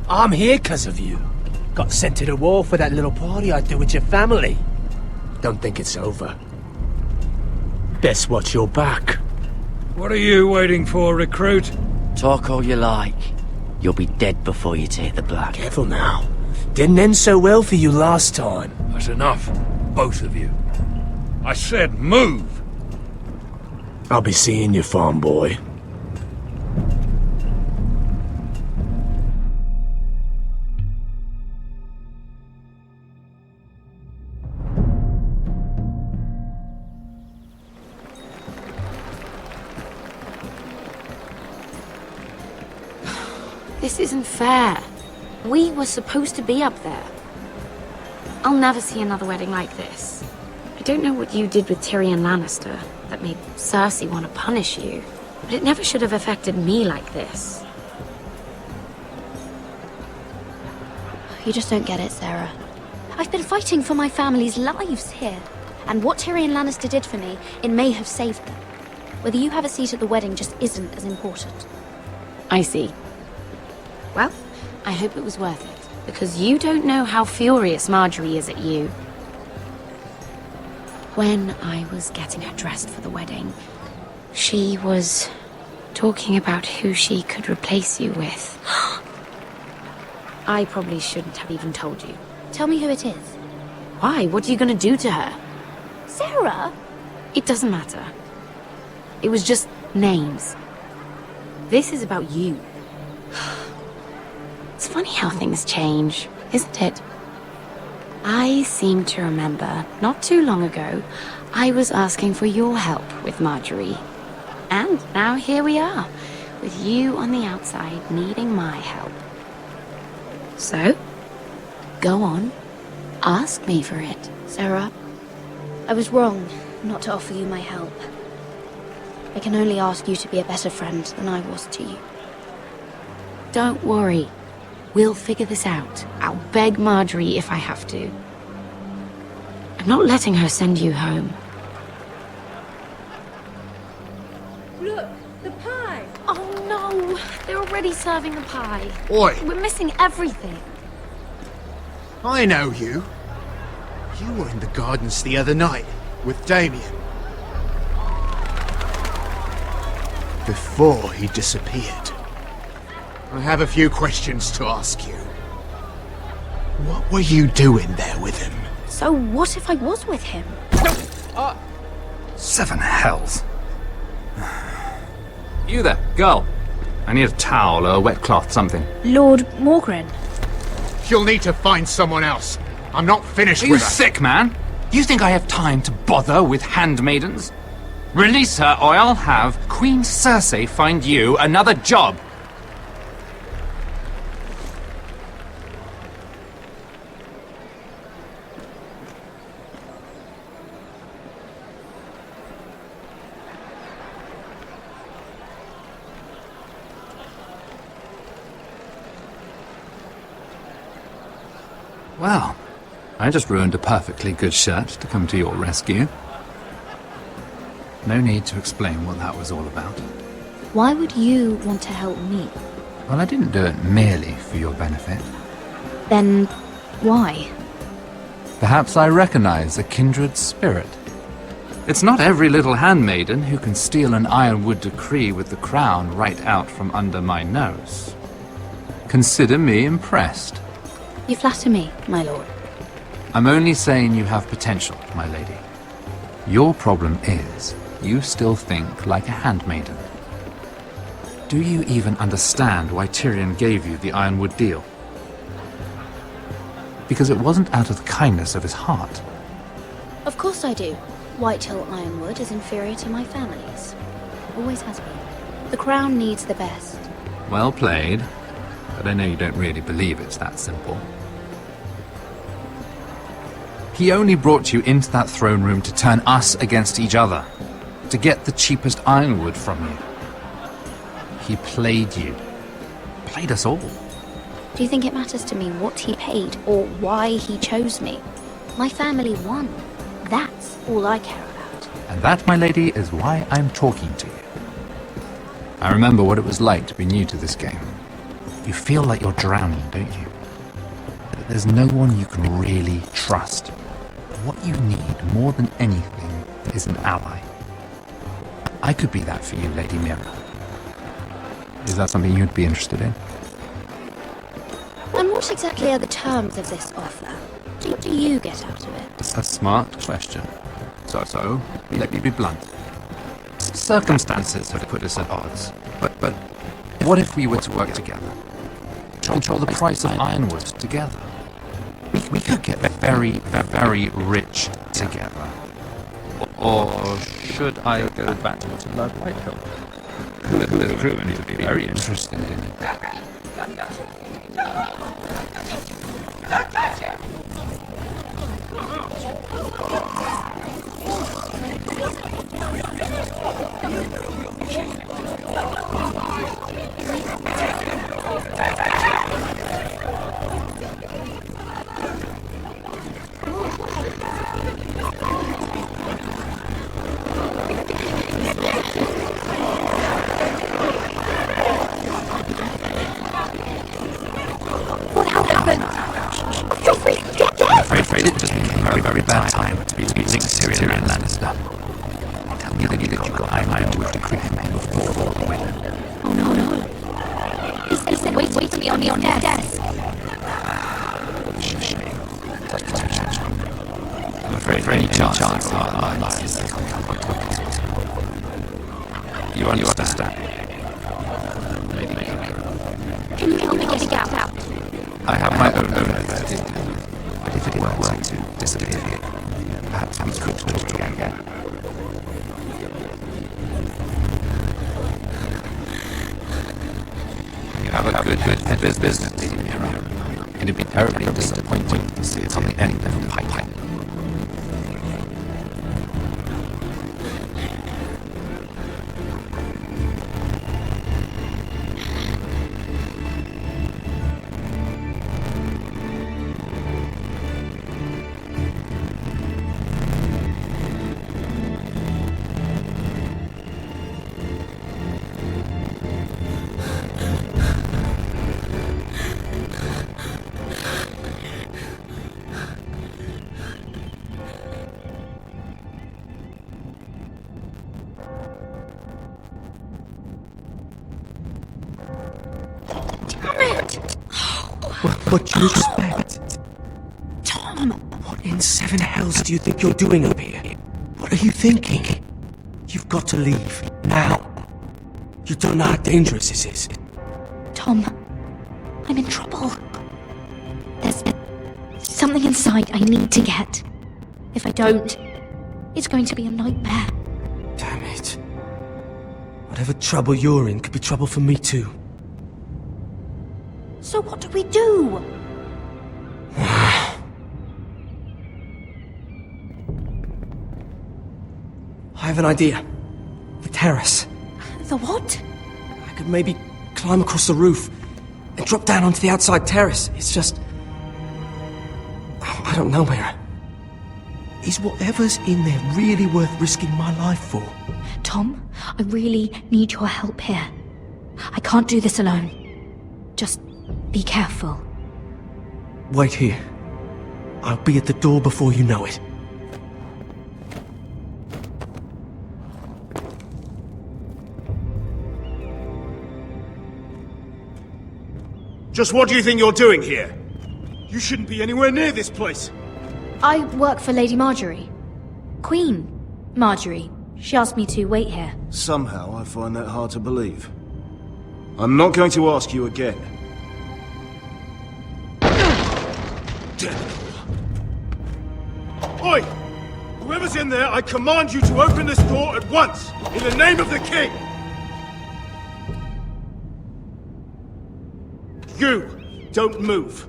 I'm here 'cause of you. Got sent to the war for that little party I threw with your family. Don't think it's over. Best watch your back. What are you waiting for, recruit? Talk all you like. You'll be dead before you take the blood. Careful now. Didn't end so well for you last time. That's enough, both of you. I said move! I'll be seeing you, farm boy. This isn't fair. We were supposed to be up there. I'll never see another wedding like this. I don't know what you did with Tyrion Lannister that made Cersei want to punish you, but it never should have affected me like this. You just don't get it, Sarah. I've been fighting for my family's lives here, and what Tyrion Lannister did for me, it may have saved them. Whether you have a seat at the wedding just isn't as important. I see. Well, I hope it was worth it, because you don't know how furious Marjorie is at you. When I was getting her dressed for the wedding, she was talking about who she could replace you with. I probably shouldn't have even told you. Tell me who it is. Why? What are you going to do to her? Sarah? It doesn't matter. It was just names. This is about you. It's funny how things change, isn't it? I seem to remember, not too long ago, I was asking for your help with Marjorie. And now here we are, with you on the outside needing my help. So, go on, ask me for it. Sarah, I was wrong not to offer you my help. I can only ask you to be a better friend than I was to you. Don't worry. We'll figure this out. I'll beg Marjorie if I have to. I'm not letting her send you home. Look, the pie! Oh no! They're already serving the pie. Oi! We're missing everything. I know you. You were in the gardens the other night with Damien. Before he disappeared. I have a few questions to ask you. What were you doing there with him? So what if I was with him? Seven hells. You there, girl. I need a towel or a wet cloth, something. Lord Morgren. You'll need to find someone else. I'm not finished Are you with her. sick, man? You think I have time to bother with handmaidens? Release her, or I'll have Queen Cersei find you another job. Well, I just ruined a perfectly good shirt to come to your rescue. No need to explain what that was all about. Why would you want to help me? Well, I didn't do it merely for your benefit. Then why? Perhaps I recognize a kindred spirit. It's not every little handmaiden who can steal an ironwood decree with the crown right out from under my nose. Consider me impressed. You flatter me, my lord. I'm only saying you have potential, my lady. Your problem is, you still think like a handmaiden. Do you even understand why Tyrion gave you the ironwood deal? Because it wasn't out of the kindness of his heart. Of course I do. Whitehill Ironwood is inferior to my family's. Always has been. The crown needs the best. Well played, but I know you don't really believe it's that simple. He only brought you into that throne room to turn us against each other, to get the cheapest ironwood from you. He played you. Played us all. Do you think it matters to me what he paid or why he chose me? My family won. That's all I care about. And that, my lady, is why I'm talking to you. I remember what it was like to be new to this game. You feel like you're drowning, don't you? There's no one you can really trust. What you need more than anything is an ally. I could be that for you, Lady Mira. Is that something you'd be interested in? And what exactly are the terms of this offer? What do you get out of it? It's a smart question. So, let me be blunt. Circumstances have put us at odds. But what if we were to work together? Control the price of ironwood together? We could get very, very rich together. Or should I go back to Lord Whitehill? The crew would be very interested in it. I'm afraid it just became a very bad time to be using Tyrion Lannister. Tell me that you got ironwood to creep him before the win. Oh no. He said wait for me on your desk. Shame. I'm afraid for any chance of our lives. You understand? Can you help me get out? I have my own method. But if it were to disappear, perhaps we could talk again. You have a good business, Lady Mira. It'd be terribly disappointing to see it on the end of the pipeline. What do you expect? Tom! What in seven hells do you think you're doing up here? What are you thinking? You've got to leave. Now. You don't know how dangerous this is. Tom, I'm in trouble. There's something inside I need to get. If I don't, it's going to be a nightmare. Damn it. Whatever trouble you're in could be trouble for me too. So what do we do? I have an idea. The terrace. The what? I could maybe climb across the roof and drop down onto the outside terrace. It's just... I don't know, Mira. Is whatever's in there really worth risking my life for? Tom, I really need your help here. I can't do this alone. Just be careful. Wait here. I'll be at the door before you know it. Just what do you think you're doing here? You shouldn't be anywhere near this place. I work for Lady Marjorie. Queen Marjorie. She asked me to wait here. Somehow I find that hard to believe. I'm not going to ask you again. Oi! Whoever's in there, I command you to open this door at once, in the name of the king! You, don't move.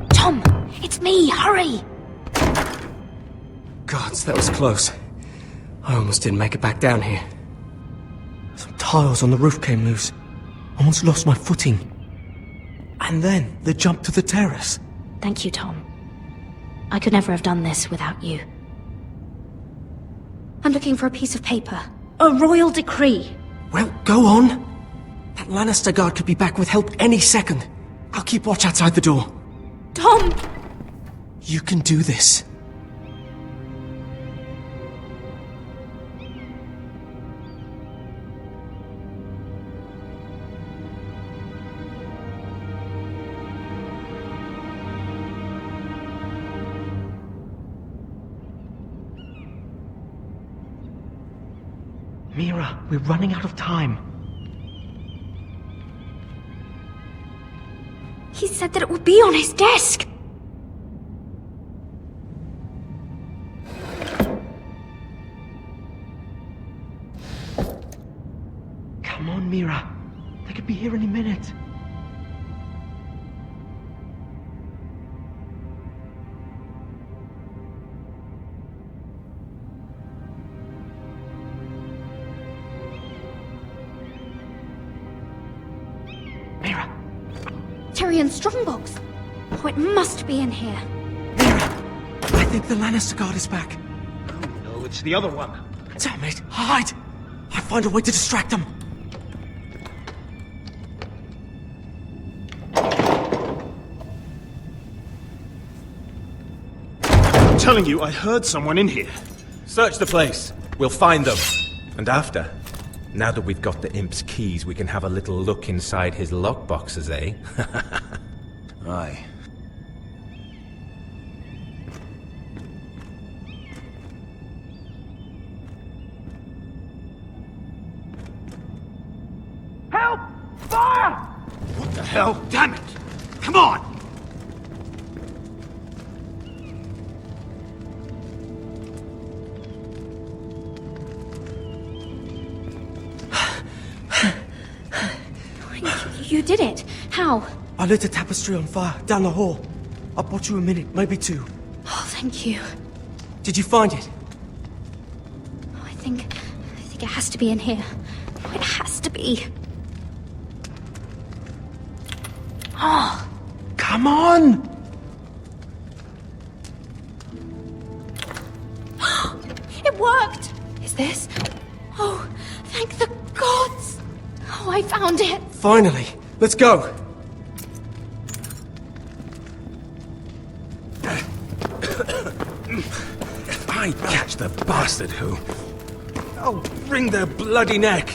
Tom! It's me! Hurry! Gods, that was close. I almost didn't make it back down here. Some tiles on the roof came loose. Almost lost my footing. And then the jump to the terrace. Thank you, Tom. I could never have done this without you. I'm looking for a piece of paper. A royal decree. Well, go on. That Lannister guard could be back with help any second. I'll keep watch outside the door. Tom! You can do this. Mira, we're running out of time. He said that it would be on his desk! Come on, Mira. They could be here any minute. Mira. Tyrion Strongbox! Oh, it must be in here. I think the Lannister guard is back. No, it's the other one. Damn it! Hide! I'll find a way to distract them. I'm telling you, I heard someone in here. Search the place. We'll find them. And after, now that we've got the imp's keys, we can have a little look inside his lockboxes, eh? Aye. Help! Fire! What the hell? Damn it! Come on! You did it. How? I lit a tapestry on fire down the hall. I bought you a minute, maybe two. Oh, thank you. Did you find it? Oh, I think it has to be in here. Oh, it has to be. Oh. Come on! It worked! Is this? Oh, thank the gods! Oh, I found it! Finally! Let's go! If I catch the bastard who... I'll wring their bloody neck!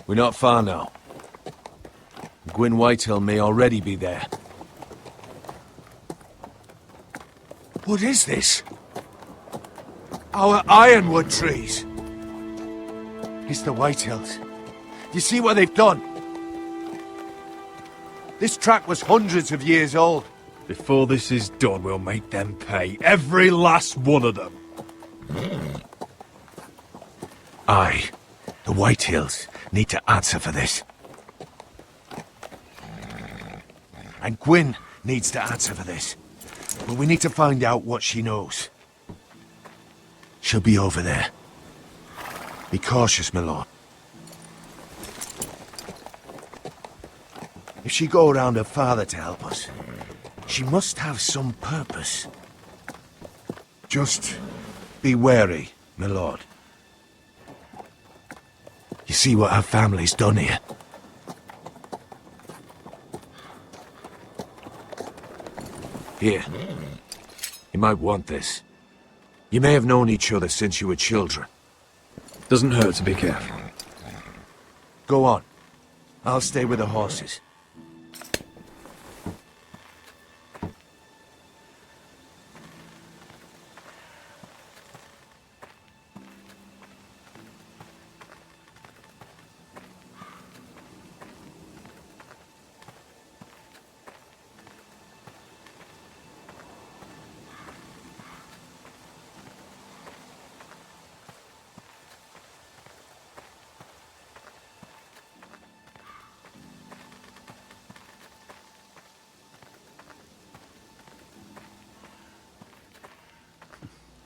We're not far now. Gwyn Whitehill may already be there. What is this? Our ironwood trees! It's the Whitehills. You see what they've done? This track was hundreds of years old. Before this is done, we'll make them pay. Every last one of them. Aye. The Whitehills need to answer for this. And Gwyn needs to answer for this. But we need to find out what she knows. She'll be over there. Be cautious, my lord. If she go around her father to help us, she must have some purpose. Just be wary, my lord. You see what our family's done here? Here. You might want this. You may have known each other since you were children. Doesn't hurt to be careful. Go on. I'll stay with the horses.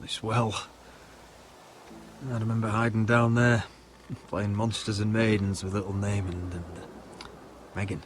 This well. I remember hiding down there, playing monsters and maidens with little Naaman and Megan.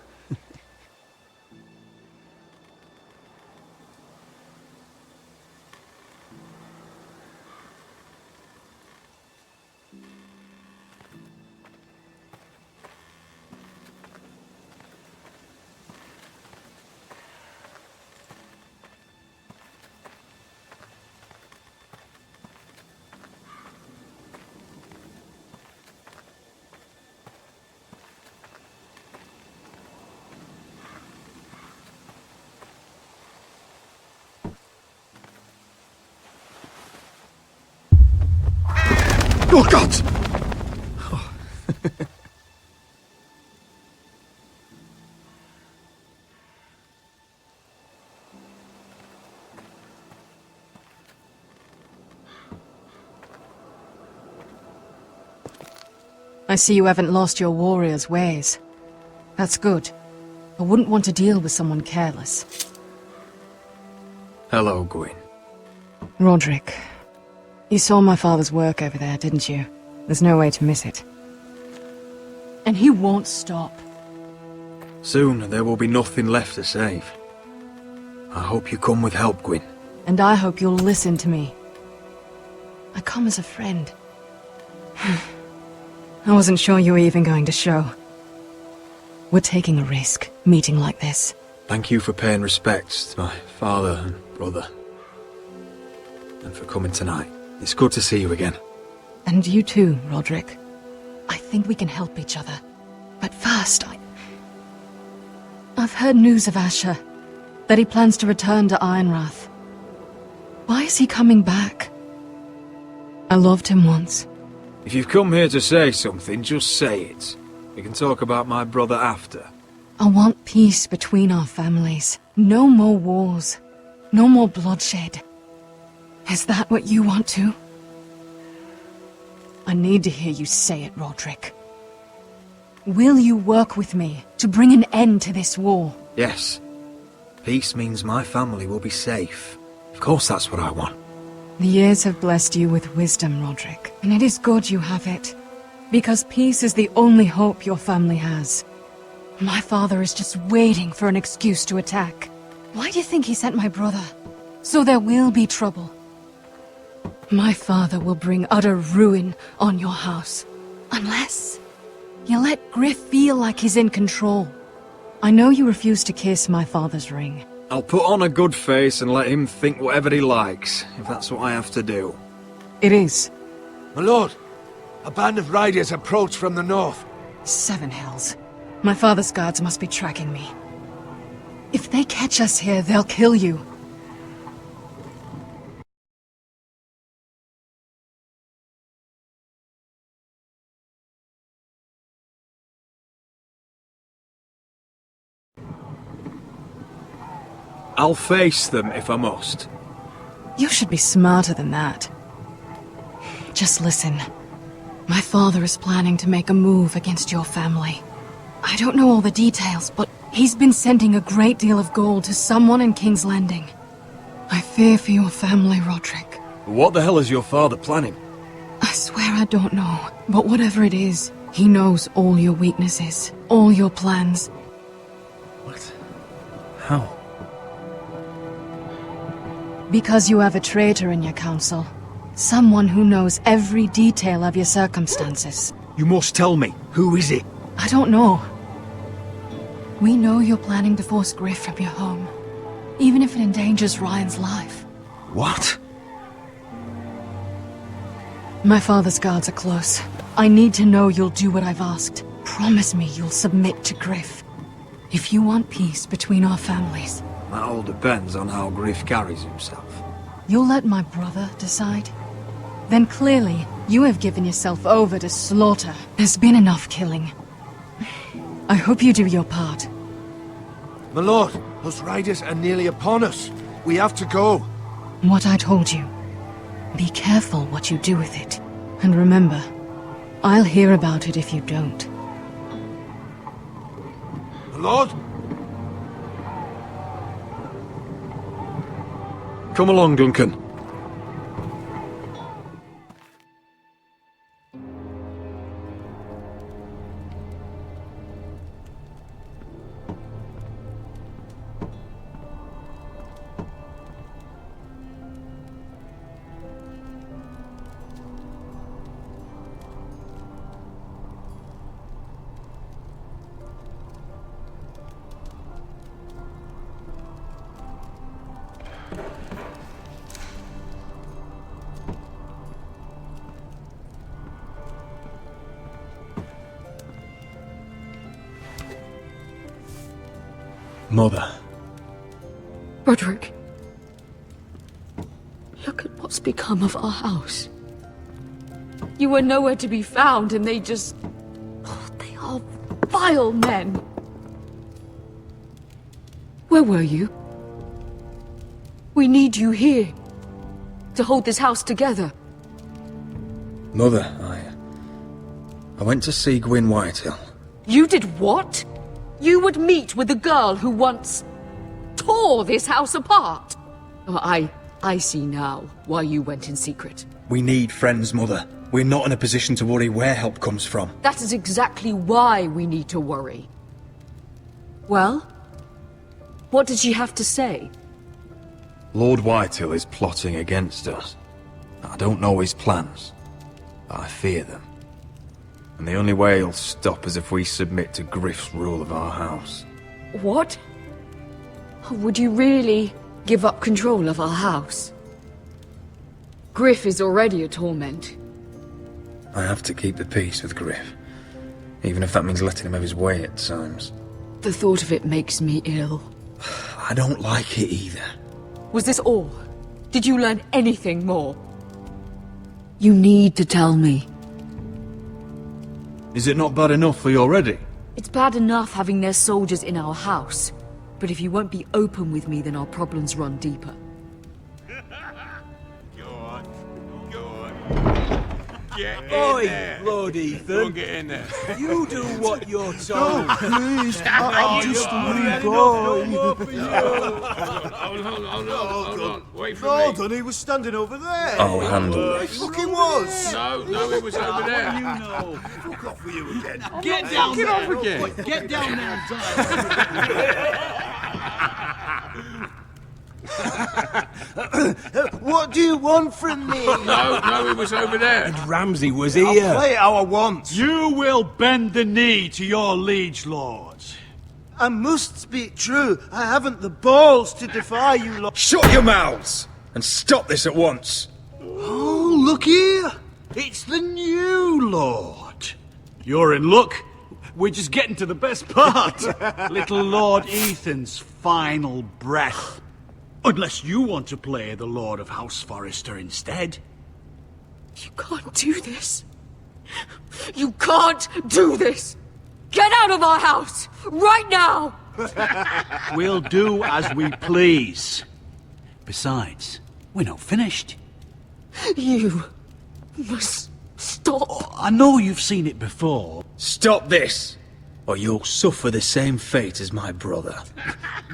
Oh, God! I see you haven't lost your warrior's ways. That's good. I wouldn't want to deal with someone careless. Hello, Gwyn. Roderick. You saw my father's work over there, didn't you? There's no way to miss it. And he won't stop. Soon there will be nothing left to save. I hope you come with help, Gwyn. And I hope you'll listen to me. I come as a friend. I wasn't sure you were even going to show. We're taking a risk, meeting like this. Thank you for paying respects to my father and brother. And for coming tonight. It's good to see you again. And you too, Roderick. I think we can help each other. But first, I've heard news of Asher. That he plans to return to Ironrath. Why is he coming back? I loved him once. If you've come here to say something, just say it. We can talk about my brother after. I want peace between our families. No more wars. No more bloodshed. Is that what you want too? I need to hear you say it, Roderick. Will you work with me to bring an end to this war? Yes. Peace means my family will be safe. Of course that's what I want. The years have blessed you with wisdom, Roderick, and it is good you have it. Because peace is the only hope your family has. My father is just waiting for an excuse to attack. Why do you think he sent my brother? So there will be trouble. My father will bring utter ruin on your house. Unless you let Griff feel like he's in control. I know you refuse to kiss my father's ring. I'll put on a good face and let him think whatever he likes, if that's what I have to do. It is. My lord, a band of riders approach from the north. 7 hells. My father's guards must be tracking me. If they catch us here, they'll kill you. I'll face them if I must. You should be smarter than that. Just listen. My father is planning to make a move against your family. I don't know all the details, but he's been sending a great deal of gold to someone in King's Landing. I fear for your family, Roderick. What the hell is your father planning? I swear I don't know, but whatever it is, he knows all your weaknesses, all your plans. What? How? Because you have a traitor in your council. Someone who knows every detail of your circumstances. You must tell me. Who is it? I don't know. We know you're planning to force Griff from your home. even if it endangers Ryan's life. What? My father's guards are close. I need to know you'll do what I've asked. Promise me you'll submit to Griff. If you want peace between our families. That all depends on how Griff carries himself. You'll let my brother decide? Then clearly, you have given yourself over to slaughter. There's been enough killing. I hope you do your part. My lord, those riders are nearly upon us. We have to go. What I told you. Be careful what you do with it. And remember, I'll hear about it if you don't. My lord? Come along, Duncan. Mother. Roderick. Look at what's become of our house. You were nowhere to be found, and they just... Oh, they are vile men. Where were you? We need you here. To hold this house together. Mother, I went to see Gwyn Whitehill. You did what? You would meet with the girl who once tore this house apart. Oh, I see now why you went in secret. We need friends, Mother. We're not in a position to worry where help comes from. That is exactly why we need to worry. Well? What did she have to say? Lord Whitehill is plotting against us. I don't know his plans, but I fear them. And the only way he'll stop is if we submit to Griff's rule of our house. What? Would you really give up control of our house? Griff is already a torment. I have to keep the peace with Griff, even if that means letting him have his way at times. The thought of it makes me ill. I don't like it either. Was this all? Did you learn anything more? You need to tell me. Is it not bad enough for you already? It's bad enough having their soldiers in our house. But if you won't be open with me, then our problems run deeper. Get in Oi, there. Lord Ethan. Don't get in there. You do what you're told. No, please. I'm just a wee Hold on. Wait for Hold me. on, he was standing over there. I'll handle this. Look, he was. No, it was over there. You know. Fuck off with you again. Get down Get there. off again. Get down there and What do you want from me? No, it was over there. And Ramsay was I'll here. play it how I want. You will bend the knee to your liege lord. I must speak true. I haven't the balls to defy you lot. Shut your mouths! And stop this at once! Oh, look here. It's the new lord. You're in luck. We're just getting to the best part. Little Lord Ethan's final breath. Unless you want to play the Lord of House Forrester instead. You can't do this. You can't do this. Get out of our house, right now! We'll do as we please. Besides, we're not finished. You must stop. I know you've seen it before. Stop this, or you'll suffer the same fate as my brother.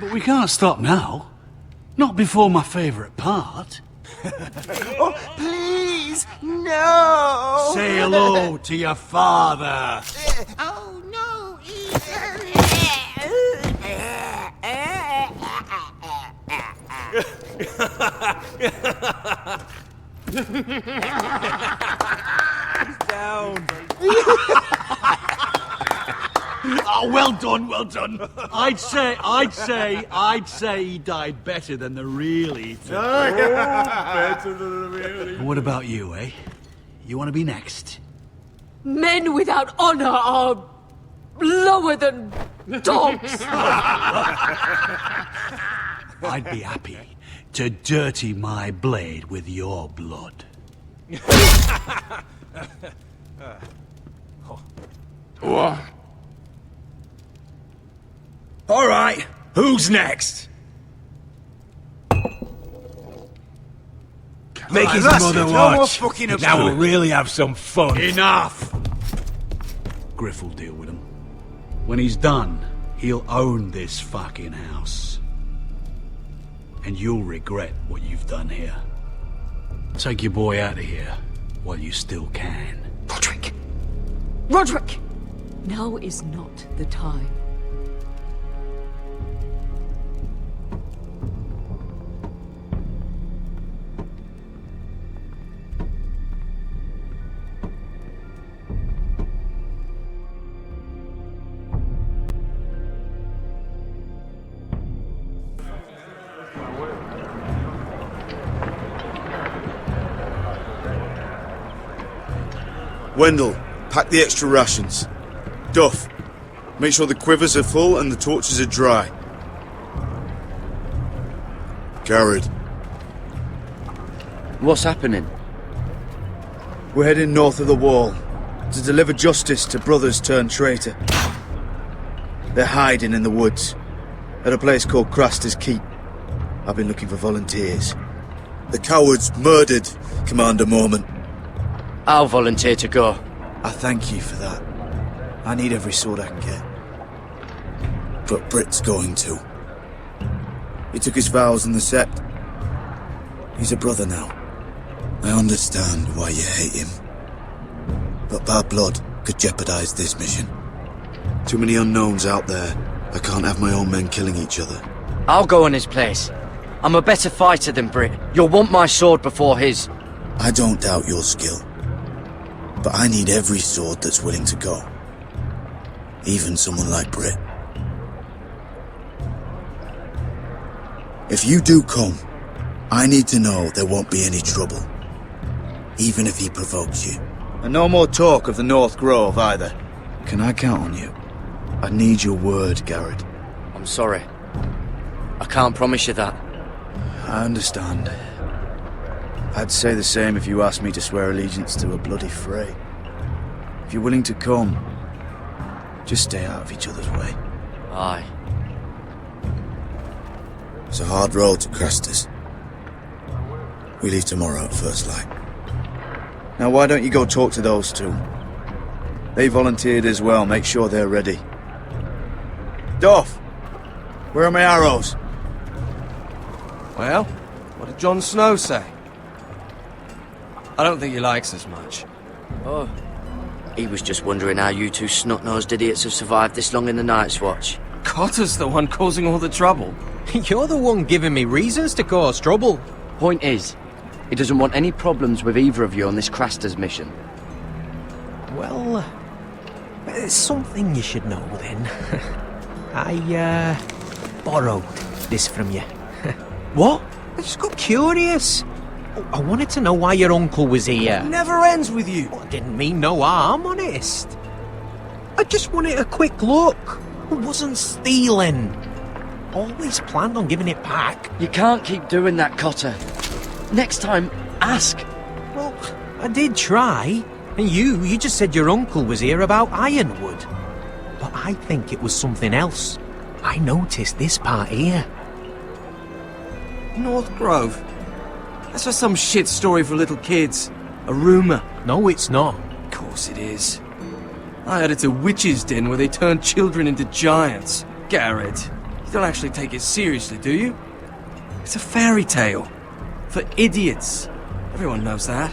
But we can't stop now. Not before my favourite part. Oh, please, no! Say hello to your father. Oh, no, Down. Oh, well done, well done. I'd say he died better than the real Ethan. Better than the real Ethan. What about you, eh? You want to be next? Men without honor are lower than dogs. I'd be happy to dirty my blade with your blood. All right, who's next? Make his that's mother it. No more watch. fucking Now about we'll it. really have some fun. Enough! Griff will deal with him. When he's done, he'll own this fucking house. And you'll regret what you've done here. Take your boy out of here while you still can. Roderick! Roderick! Now is not the time. Wendell, pack the extra rations. Duff, make sure the quivers are full and the torches are dry. Garrett. What's happening? We're heading north of the wall to deliver justice to brothers turned traitor. They're hiding in the woods at a place called Craster's Keep. I've been looking for volunteers. The cowards murdered Commander Mormont. I'll volunteer to go. I thank you for that. I need every sword I can get. But Britt's going to. He took his vows in the Sept. He's a brother now. I understand why you hate him. But bad blood could jeopardize this mission. Too many unknowns out there. I can't have my own men killing each other. I'll go in his place. I'm a better fighter than Britt. You'll want my sword before his. I don't doubt your skill. But I need every sword that's willing to go. Even someone like Britt. If you do come, I need to know there won't be any trouble. Even if he provokes you. And no more talk of the North Grove either. Can I count on you? I need your word, Garrett. I'm sorry. I can't promise you that. I understand. I'd say the same if you asked me to swear allegiance to a bloody fray. If you're willing to come, just stay out of each other's way. Aye. It's a hard road to Craster's. We leave tomorrow at first light. Now why don't you go talk to those two? They volunteered as well, make sure they're ready. Duff! Where are my arrows? Well, what did Jon Snow say? I don't think he likes us much. Oh. He was just wondering how you two snot-nosed idiots have survived this long in the Night's Watch. Cotter's the one causing all the trouble. You're the one giving me reasons to cause trouble. Point is, he doesn't want any problems with either of you on this Craster's mission. Well, there's something you should know then. I, borrowed this from you. What? I just got curious. I wanted to know why your uncle was here. It never ends with you. I didn't mean no harm, honest. I just wanted a quick look. I wasn't stealing. Always planned on giving it back. You can't keep doing that, Cotter. Next time, ask. Well, I did try. And you just said your uncle was here about Ironwood. But I think it was something else. I noticed this part here. North Grove? That's just some shit story for little kids. A rumour. No, it's not. Of course it is. I heard it's a witch's den where they turn children into giants. Garrett, you don't actually take it seriously, do you? It's a fairy tale. For idiots. Everyone knows that.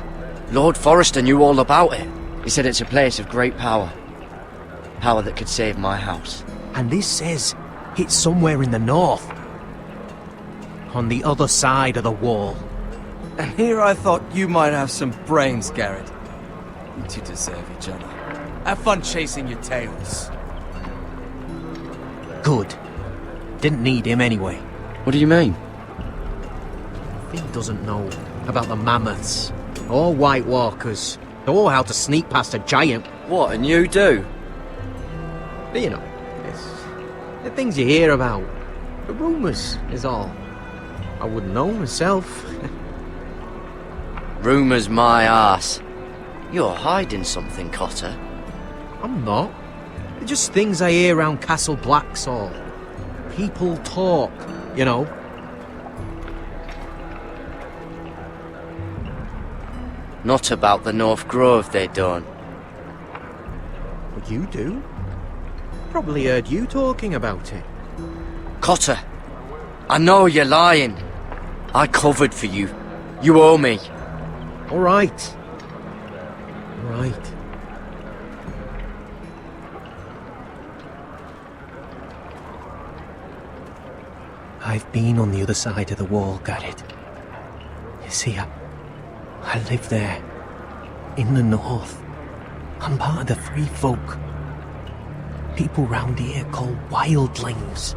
Lord Forrester knew all about it. He said it's a place of great power. Power that could save my house. And this says it's somewhere in the north. On the other side of the wall. And here I thought you might have some brains, Garrett. You two deserve each other. Have fun chasing your tails. Didn't need him anyway. What do you mean? Finn doesn't know about the mammoths, or White Walkers, or how to sneak past a giant. What, and you do? You know, it's the things you hear about. The rumours is all. I wouldn't know myself. Rumours my arse. You're hiding something, Cotter. I'm not. They're just things I hear around Castle Blacksall. People talk, you know. Not about the North Grove, they don't. Well, you do. Probably heard you talking about it. Cotter, I know you're lying. I covered for you. You owe me. All right. All right. I've been on the other side of the wall, Garrett. You see, I live there, in the north. I'm part of the free folk. People round here call wildlings.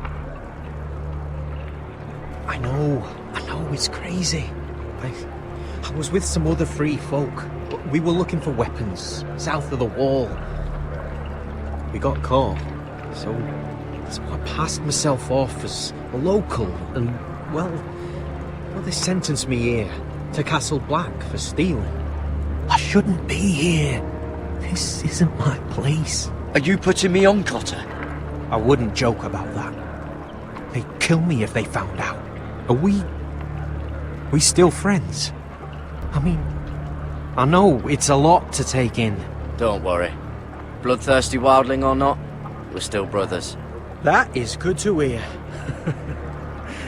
I know, it's crazy. I was with some other free folk. We were looking for weapons, south of the wall. We got caught, so I passed myself off as a local, and, well, they sentenced me here, to Castle Black, for stealing. I shouldn't be here. This isn't my place. Are you putting me on, Cotter? I wouldn't joke about that. They'd kill me if they found out. Are we still friends? I mean, I know it's a lot to take in. Don't worry. Bloodthirsty wildling or not, we're still brothers. That is good to hear.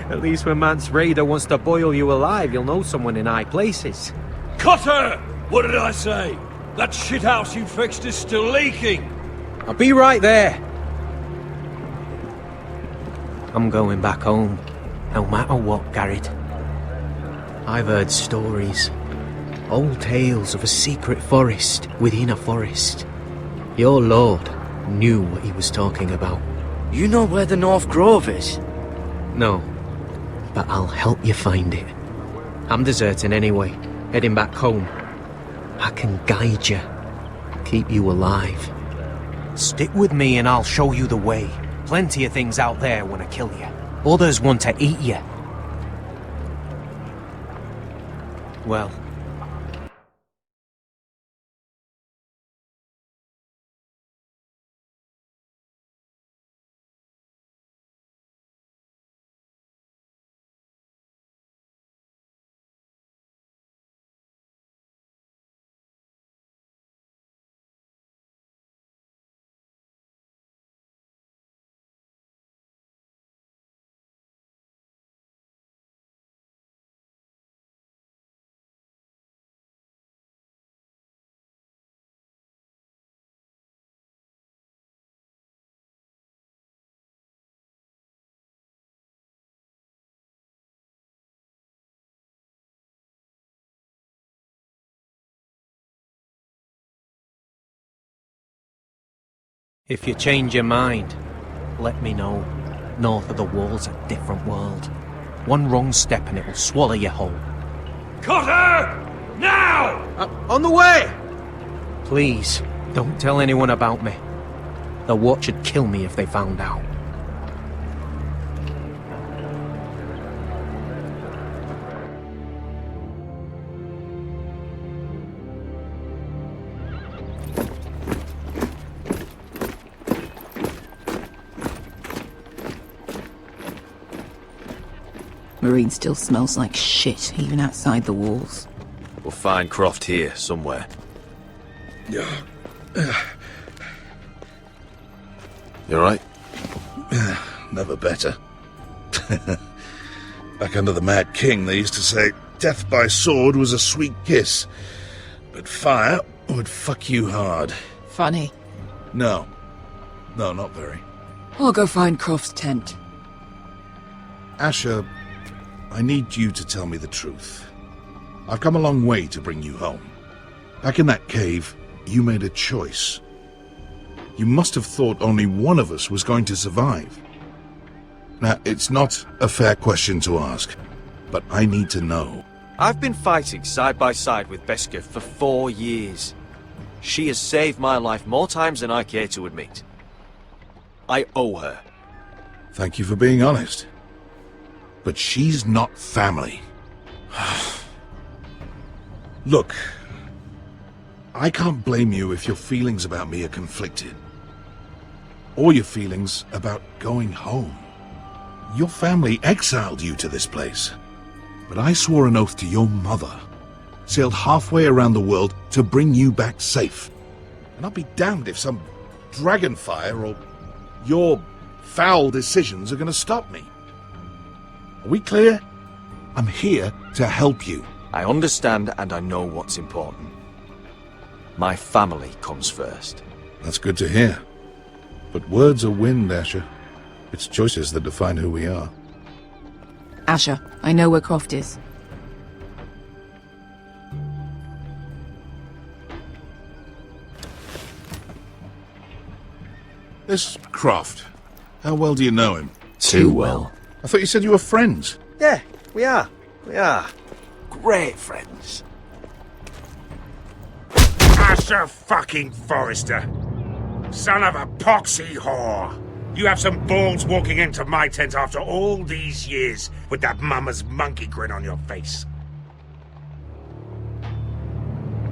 At least when Mance Raider wants to boil you alive, you'll know someone in high places. Cotter! What did I say? That shithouse you fixed is still leaking! I'll be right there. I'm going back home, no matter what, Garrett. I've heard stories. Old tales of a secret forest within a forest. Your lord knew what he was talking about. You know where the North Grove is? No, but I'll help you find it. I'm deserting anyway, heading back home. I can guide you, keep you alive. Stick with me and I'll show you the way. Plenty of things out there want to kill you. Others want to eat you. Well, if you change your mind, let me know. North of the wall's a different world. One wrong step and it will swallow you whole. Cotter! Now! On the way! Please, don't tell anyone about me. The Watch would kill me if they found out. Marine still smells like shit, even outside the walls. We'll find Croft here, somewhere. You alright? Never better. Back under the Mad King, they used to say, death by sword was a sweet kiss, but fire would fuck you hard. Funny. No, not very. I'll go find Croft's tent. Asher, I need you to tell me the truth. I've come a long way to bring you home. Back in that cave, you made a choice. You must have thought only one of us was going to survive. Now, it's not a fair question to ask, but I need to know. I've been fighting side by side with Beskha for 4 years. She has saved my life more times than I care to admit. I owe her. Thank you for being honest. But she's not family. Look, I can't blame you if your feelings about me are conflicted. Or your feelings about going home. Your family exiled you to this place. But I swore an oath to your mother. Sailed halfway around the world to bring you back safe. And I'll be damned if some dragonfire or your foul decisions are going to stop me. Are we clear? I'm here to help you. I understand and I know what's important. My family comes first. That's good to hear. But words are wind, Asher. It's choices that define who we are. Asher, I know where Croft is. This Croft, how well do you know him? Too well. I thought you said you were friends. Yeah, we are. We are. Great friends. Asher fucking Forrester. Son of a poxy whore. You have some balls walking into my tent after all these years with that mama's monkey grin on your face.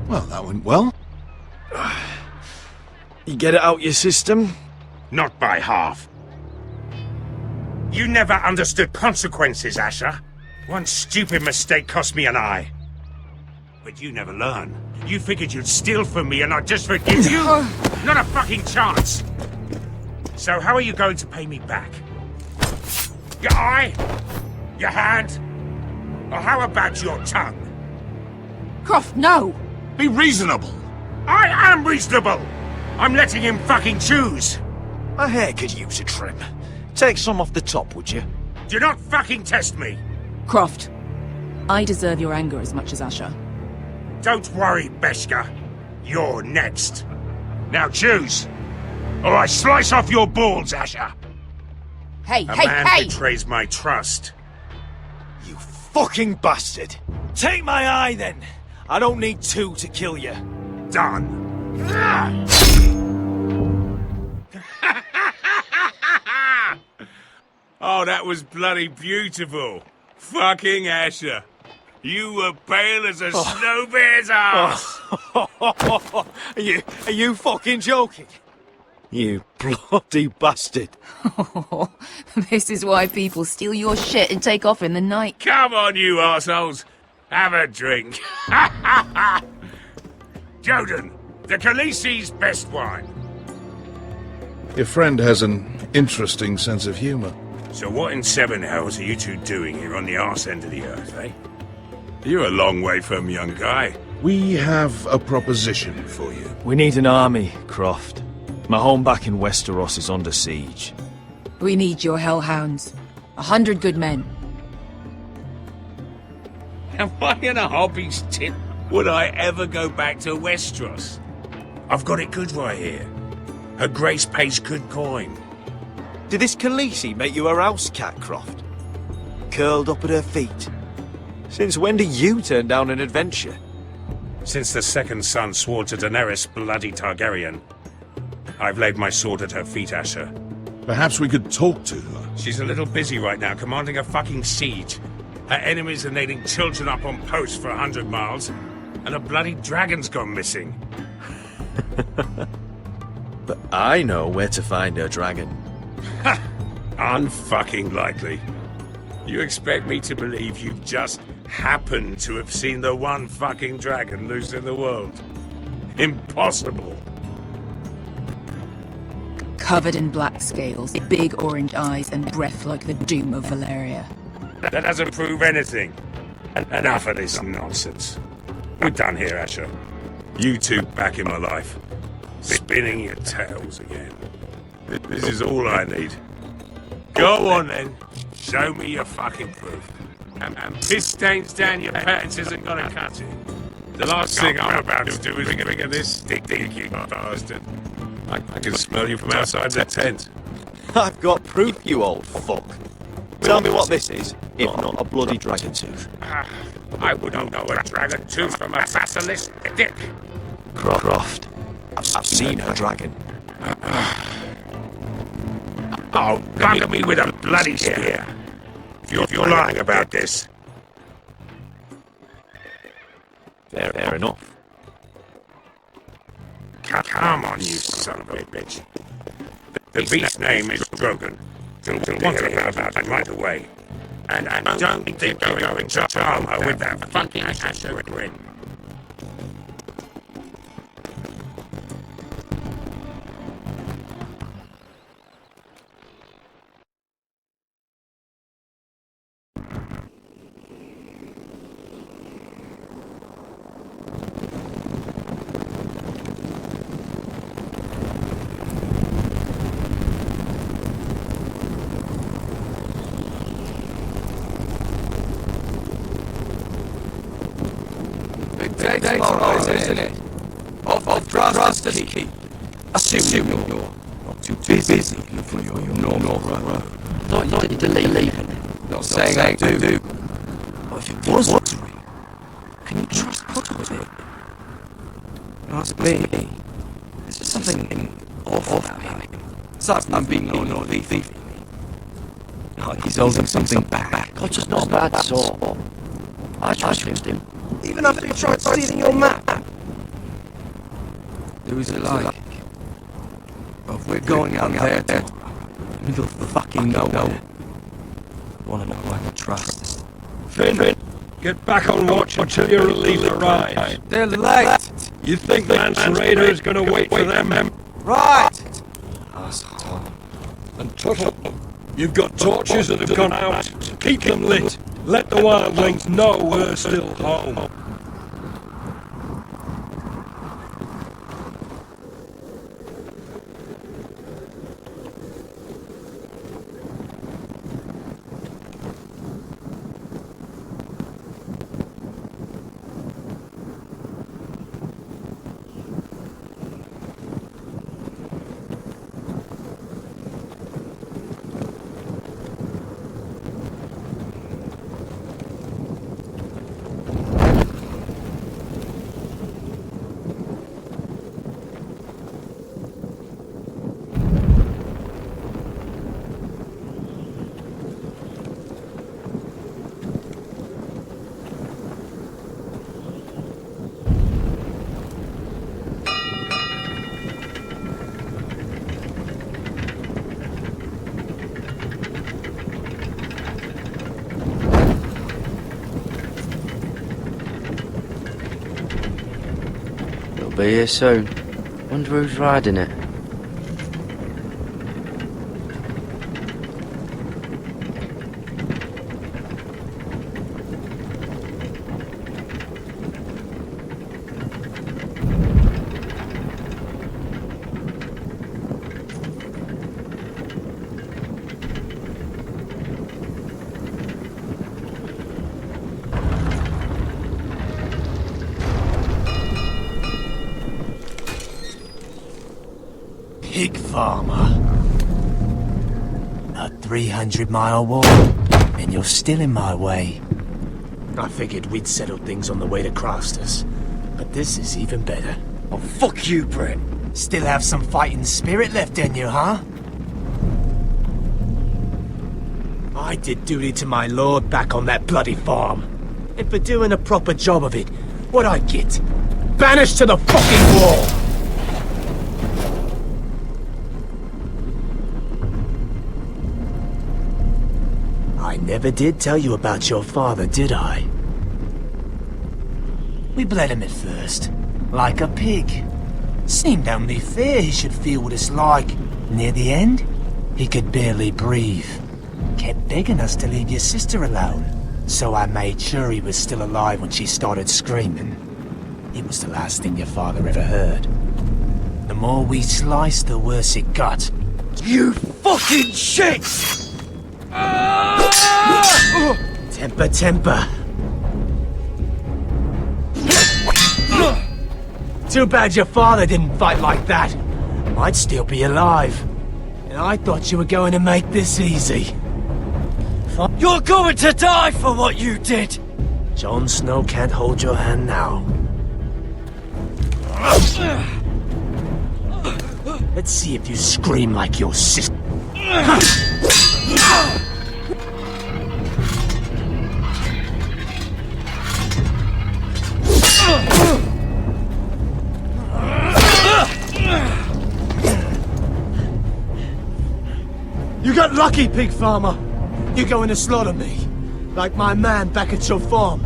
Well, that went well. You get it out your system? Not by half. You never understood consequences, Asher. One stupid mistake cost me an eye. But you never learn. You figured you'd steal from me and I'd just forgive you? Not a fucking chance. So how are you going to pay me back? Your eye? Your hand? Or how about your tongue? Croft, no! Be reasonable. I am reasonable! I'm letting him fucking choose. My hair could use a trim. Take some off the top, would you? Do not fucking test me! Croft, I deserve your anger as much as Asher. Don't worry, Beskha. You're next. Now choose, or I slice off your balls, Asher. Hey, A man betrays my trust. You fucking bastard! Take my eye, then! I don't need 2 to kill you. Done. Oh, that was bloody beautiful. Fucking Asher. You were pale as a snow bear's ass. Are you fucking joking? You bloody bastard. This is why people steal your shit and take off in the night. Come on, you arseholes. Have a drink. Joden, the Khaleesi's best wine. Your friend has an interesting sense of humor. So what in 7 hells are you two doing here on the arse end of the earth, eh? You're a long way from, young guy. We have a proposition for you. We need an army, Croft. My home back in Westeros is under siege. We need your hellhounds. 100 good men. Am I in a hobby's tip? Would I ever go back to Westeros? I've got it good right here. Her Grace pays good coin. Did this Khaleesi make you a house cat, Croft? Curled up at her feet? Since when do you turn down an adventure? Since the second son swore to Daenerys bloody Targaryen. I've laid my sword at her feet, Asher. Perhaps we could talk to her. She's a little busy right now, commanding a fucking siege. Her enemies are nailing children up on posts for 100 miles, and a bloody dragon's gone missing. But I know where to find her dragon. Ha! Unfucking likely. You expect me to believe you just happened to have seen the one fucking dragon loose in the world? Impossible. Covered in black scales, big orange eyes, and breath like the doom of Valeria. That doesn't prove anything. Enough of this nonsense. We're done here, Asher. You two back in my life. Spinning your tales again. This is all I need. Go on then. Show me your fucking proof. And piss stains down your pants isn't gonna cut it. The last thing I'm about to do is bring this sticky bastard. I can smell you from outside the tent. I've got proof, you old fuck. Tell me what this is, if not a bloody dragon tooth. I wouldn't know a dragon tooth from a basilisk dick. Croft. I've seen a dragon. Oh, bugger me with a bloody spear. If you're lying about this. Fair enough. Come on, you son of a bitch. The beast's name is Drogon. You'll want to hear about it right away. And I don't think you're going to charm her with that fucking Asher grin. Isn't it? Off Drasticity. Assume you're not too busy for your normal road. Not you leave. Not saying I do. But if it was pottery, can you trust pottery? Ask me. There's just something off about him. Aside from being no thief. Like he's holding something back. God, just not a bad sort. I trust him. Even after he tried stealing your map. Who's it like? Well, if we're going out there to middle of the fucking nowhere, I want to know who I can trust. Finn, get back on watch until your relief arrives. They're late. You think Mance Raider is going to wait for them? Right. Asshole. And Tuttle, you've got torches that have gone out. Keep them lit. Let the wildlings know we're still home. Be here soon. Wonder who's riding it. Pig farmer. A 300-mile walk, and you're still in my way. I figured we'd settled things on the way to Crasters, but this is even better. Oh, fuck you, Brett. Still have some fighting spirit left in you, huh? I did duty to my lord back on that bloody farm. And for doing a proper job of it, what'd I get? Banished to the fucking wall! I never did tell you about your father, did I? We bled him at first, like a pig. Seemed only fair he should feel what it's like. Near the end, he could barely breathe. Kept begging us to leave your sister alone. So I made sure he was still alive when she started screaming. It was the last thing your father ever heard. The more we sliced, the worse it got. You fucking shit! Temper. Too bad your father didn't fight like that. I'd still be alive. And I thought you were going to make this easy. fight. You're going to die for what you did! Jon Snow can't hold your hand now. Let's see if you scream like your sister. You got lucky, pig farmer. You're going to slaughter me, like my man back at your farm.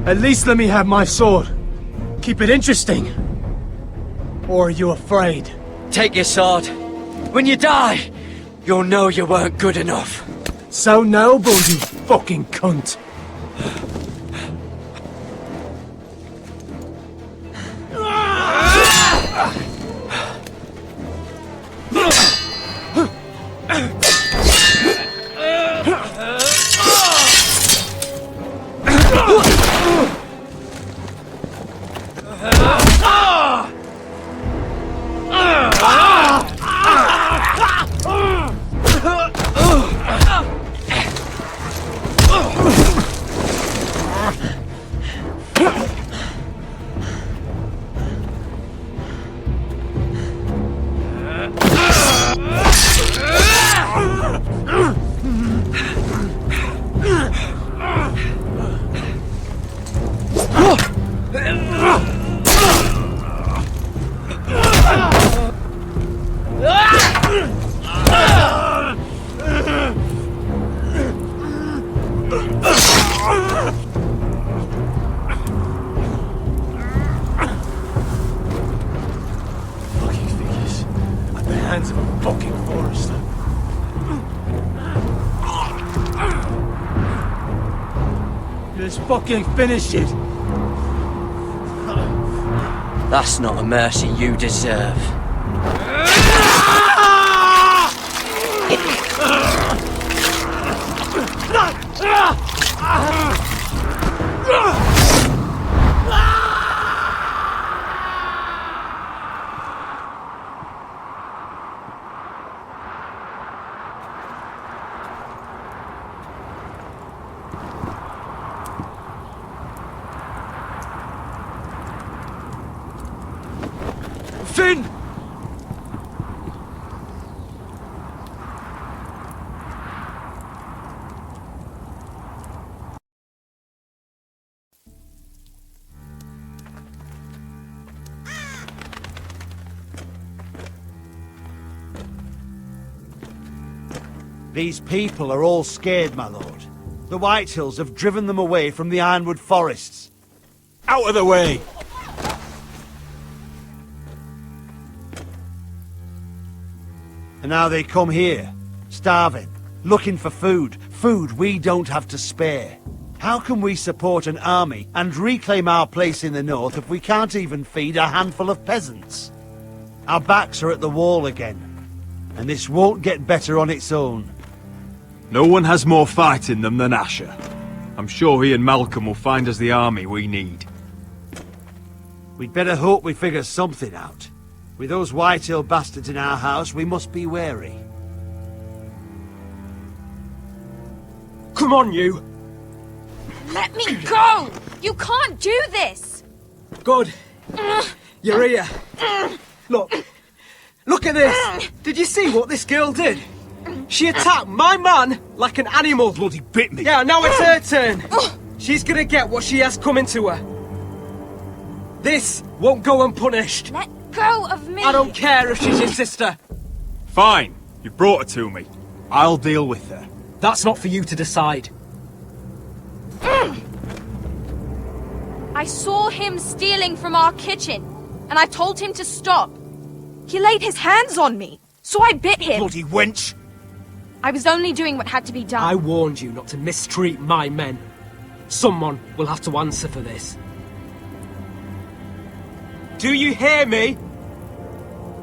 At least let me have my sword. Keep it interesting. Or are you afraid? Take your sword. When you die, you'll know you weren't good enough. So noble, you fucking cunt. Hands of a fucking forester. Just fucking finish it. That's not a mercy you deserve. Finn! These people are all scared, my lord. The Whitehills have driven them away from the Ironwood forests. Out of the way! And now they come here, starving, looking for food. Food we don't have to spare. How can we support an army and reclaim our place in the north if we can't even feed a handful of peasants? Our backs are at the wall again, and this won't get better on its own. No one has more fight in them than Asher. I'm sure he and Malcolm will find us the army we need. We'd better hope we figure something out. With those Whitehill bastards in our house, we must be wary. Come on, you! Let me go! You can't do this! Good. You're here. Look. Look at this! Did you see what this girl did? She attacked my man like an animal. Bloody bit me. Yeah, now it's her turn. She's gonna get what she has coming to her. This won't go unpunished. Let go of me! I don't care if she's your sister. Fine. You brought her to me. I'll deal with her. That's not for you to decide. I saw him stealing from our kitchen, and I told him to stop. He laid his hands on me, so I bit him. Bloody wench! I was only doing what had to be done. I warned you not to mistreat my men. Someone will have to answer for this. Do you hear me?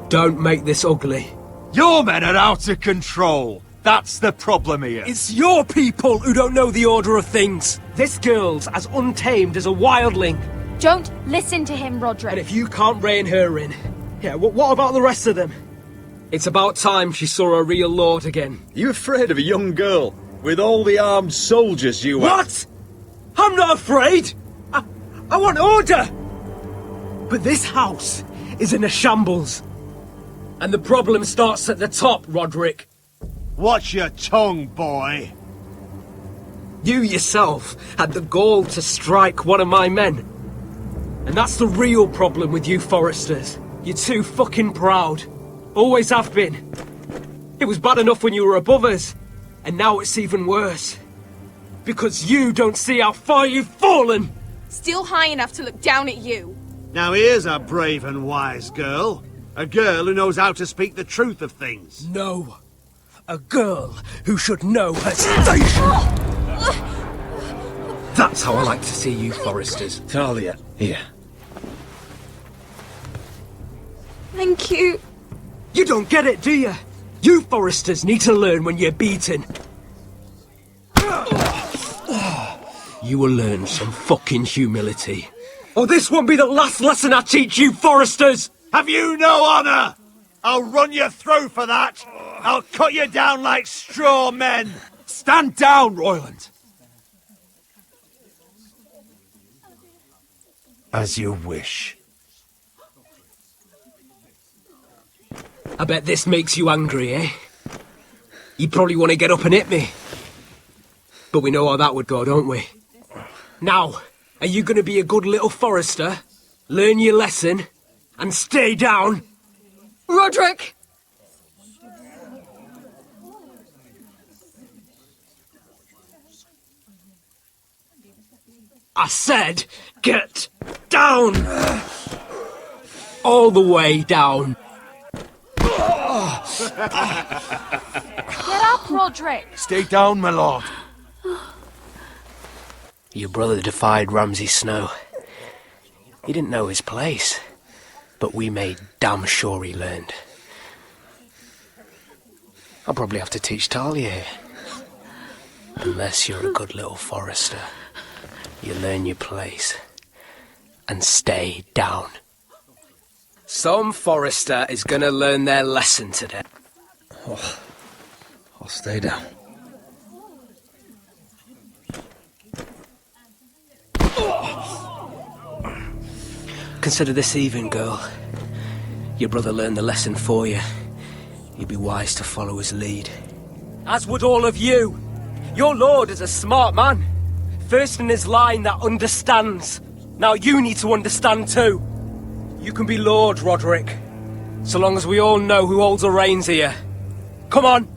Don't make this ugly. Your men are out of control. That's the problem here. It's your people who don't know the order of things. This girl's as untamed as a wildling. Don't listen to him, Roderick. And if you can't rein her in, yeah, what about the rest of them? It's about time she saw a real lord again. You afraid of a young girl? With all the armed soldiers you have. What? I'm not afraid! I want order! But this house is in a shambles. And the problem starts at the top, Roderick. Watch your tongue, boy. You yourself had the gall to strike one of my men. And that's the real problem with you Forresters. You're too fucking proud. Always have been. It was bad enough when you were above us. And now it's even worse. Because you don't see how far you've fallen! Still high enough to look down at you. Now here's a brave and wise girl. A girl who knows how to speak the truth of things. No. A girl who should know her station! That's how I like to see you, Forresters. Talia, here. Thank you. You don't get it, do you? You Forresters need to learn when you're beaten. You will learn some fucking humility. Or this won't be the last lesson I teach you, Forresters! Have you no honour? I'll run you through for that. I'll cut you down like straw men. Stand down, Royland. As you wish. I bet this makes you angry, eh? You probably want to get up and hit me. But we know how that would go, don't we? Now, are you going to be a good little Forrester, learn your lesson, and stay down? Roderick! I said, get down! All the way down. Get up, Roderick! Stay down, my lord. Your brother defied Ramsay Snow. He didn't know his place, but we made damn sure he learned. I'll probably have to teach Talia here. Unless you're a good little Forrester. You learn your place. And stay down. Some Forrester is gonna learn their lesson today. Oh, I'll stay down. Consider this even, girl. Your brother learned the lesson for you. You'd be wise to follow his lead. As would all of you. Your lord is a smart man. First in his line that understands. Now you need to understand too. You can be Lord, Roderick. So long as we all know who holds the reins here. Come on!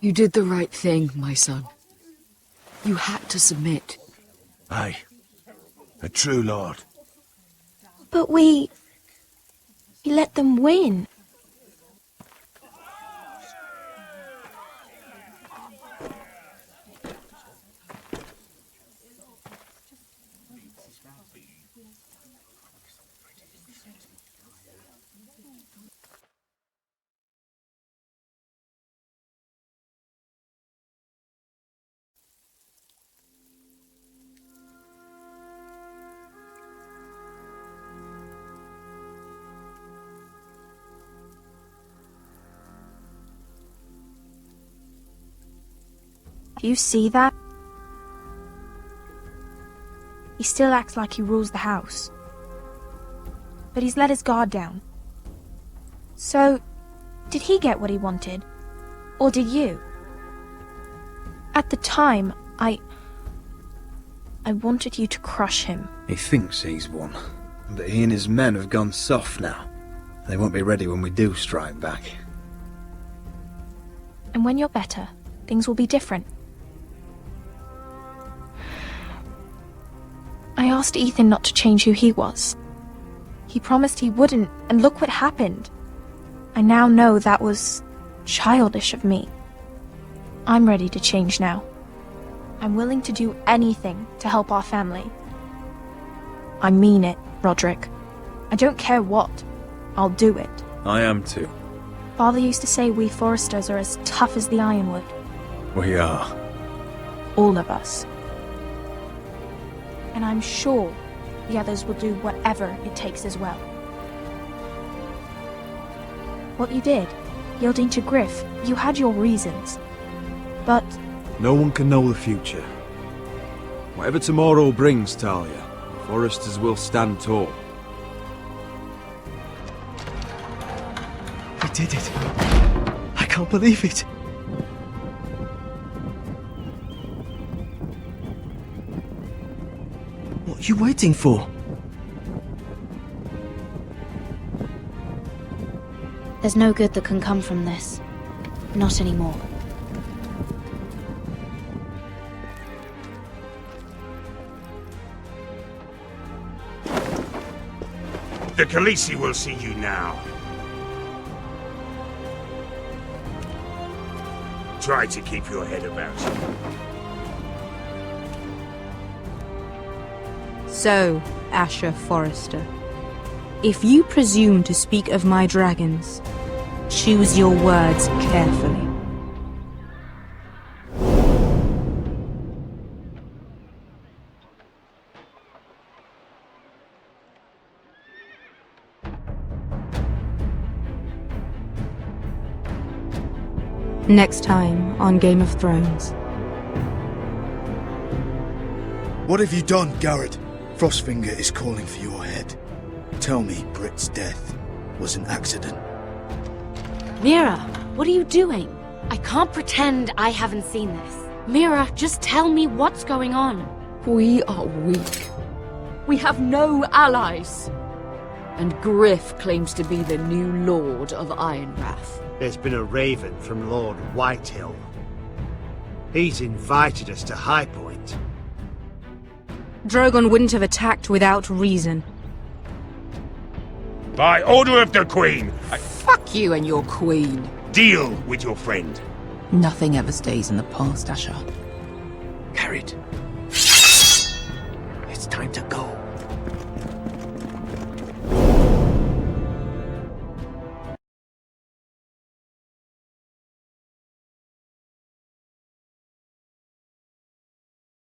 You did the right thing, my son. You had to submit. Aye. A true lord. But we let them win. Do you see that? He still acts like he rules the house. But he's let his guard down. So, did he get what he wanted? Or did you? At the time, I wanted you to crush him. He thinks he's won, but he and his men have gone soft now. They won't be ready when we do strike back. And when you're better, things will be different. I asked Ethan not to change who he was. He promised he wouldn't, and look what happened. I now know that was childish of me. I'm ready to change now. I'm willing to do anything to help our family. I mean it, Roderick. I don't care what. I'll do it. I am too. Father used to say we Forresters are as tough as the ironwood. We are. All of us. And I'm sure the others will do whatever it takes as well. what you did, yielding to Griff, you had your reasons. But No one can know the future. Whatever tomorrow brings, Talia, the Foresters will stand tall. We did it. I can't believe it. What are you waiting for? There's no good that can come from this. Not anymore. The Khaleesi will see you now. Try to keep your head about you. So, Asher Forrester, if you presume to speak of my dragons, choose your words carefully. Next time on Game of Thrones. What have you done, Garrett? Frostfinger is calling for your head. Tell me Britt's death was an accident. Mira, what are you doing? I can't pretend I haven't seen this. Mira, just tell me what's going on. We are weak. We have no allies. And Griff claims to be the new Lord of Ironrath. There's been a raven from Lord Whitehill. He's invited us to High Point. Drogon wouldn't have attacked without reason. By order of the Queen, Fuck you and your queen. deal with your friend. Nothing ever stays in the past, Asher. Carried. It's time to go.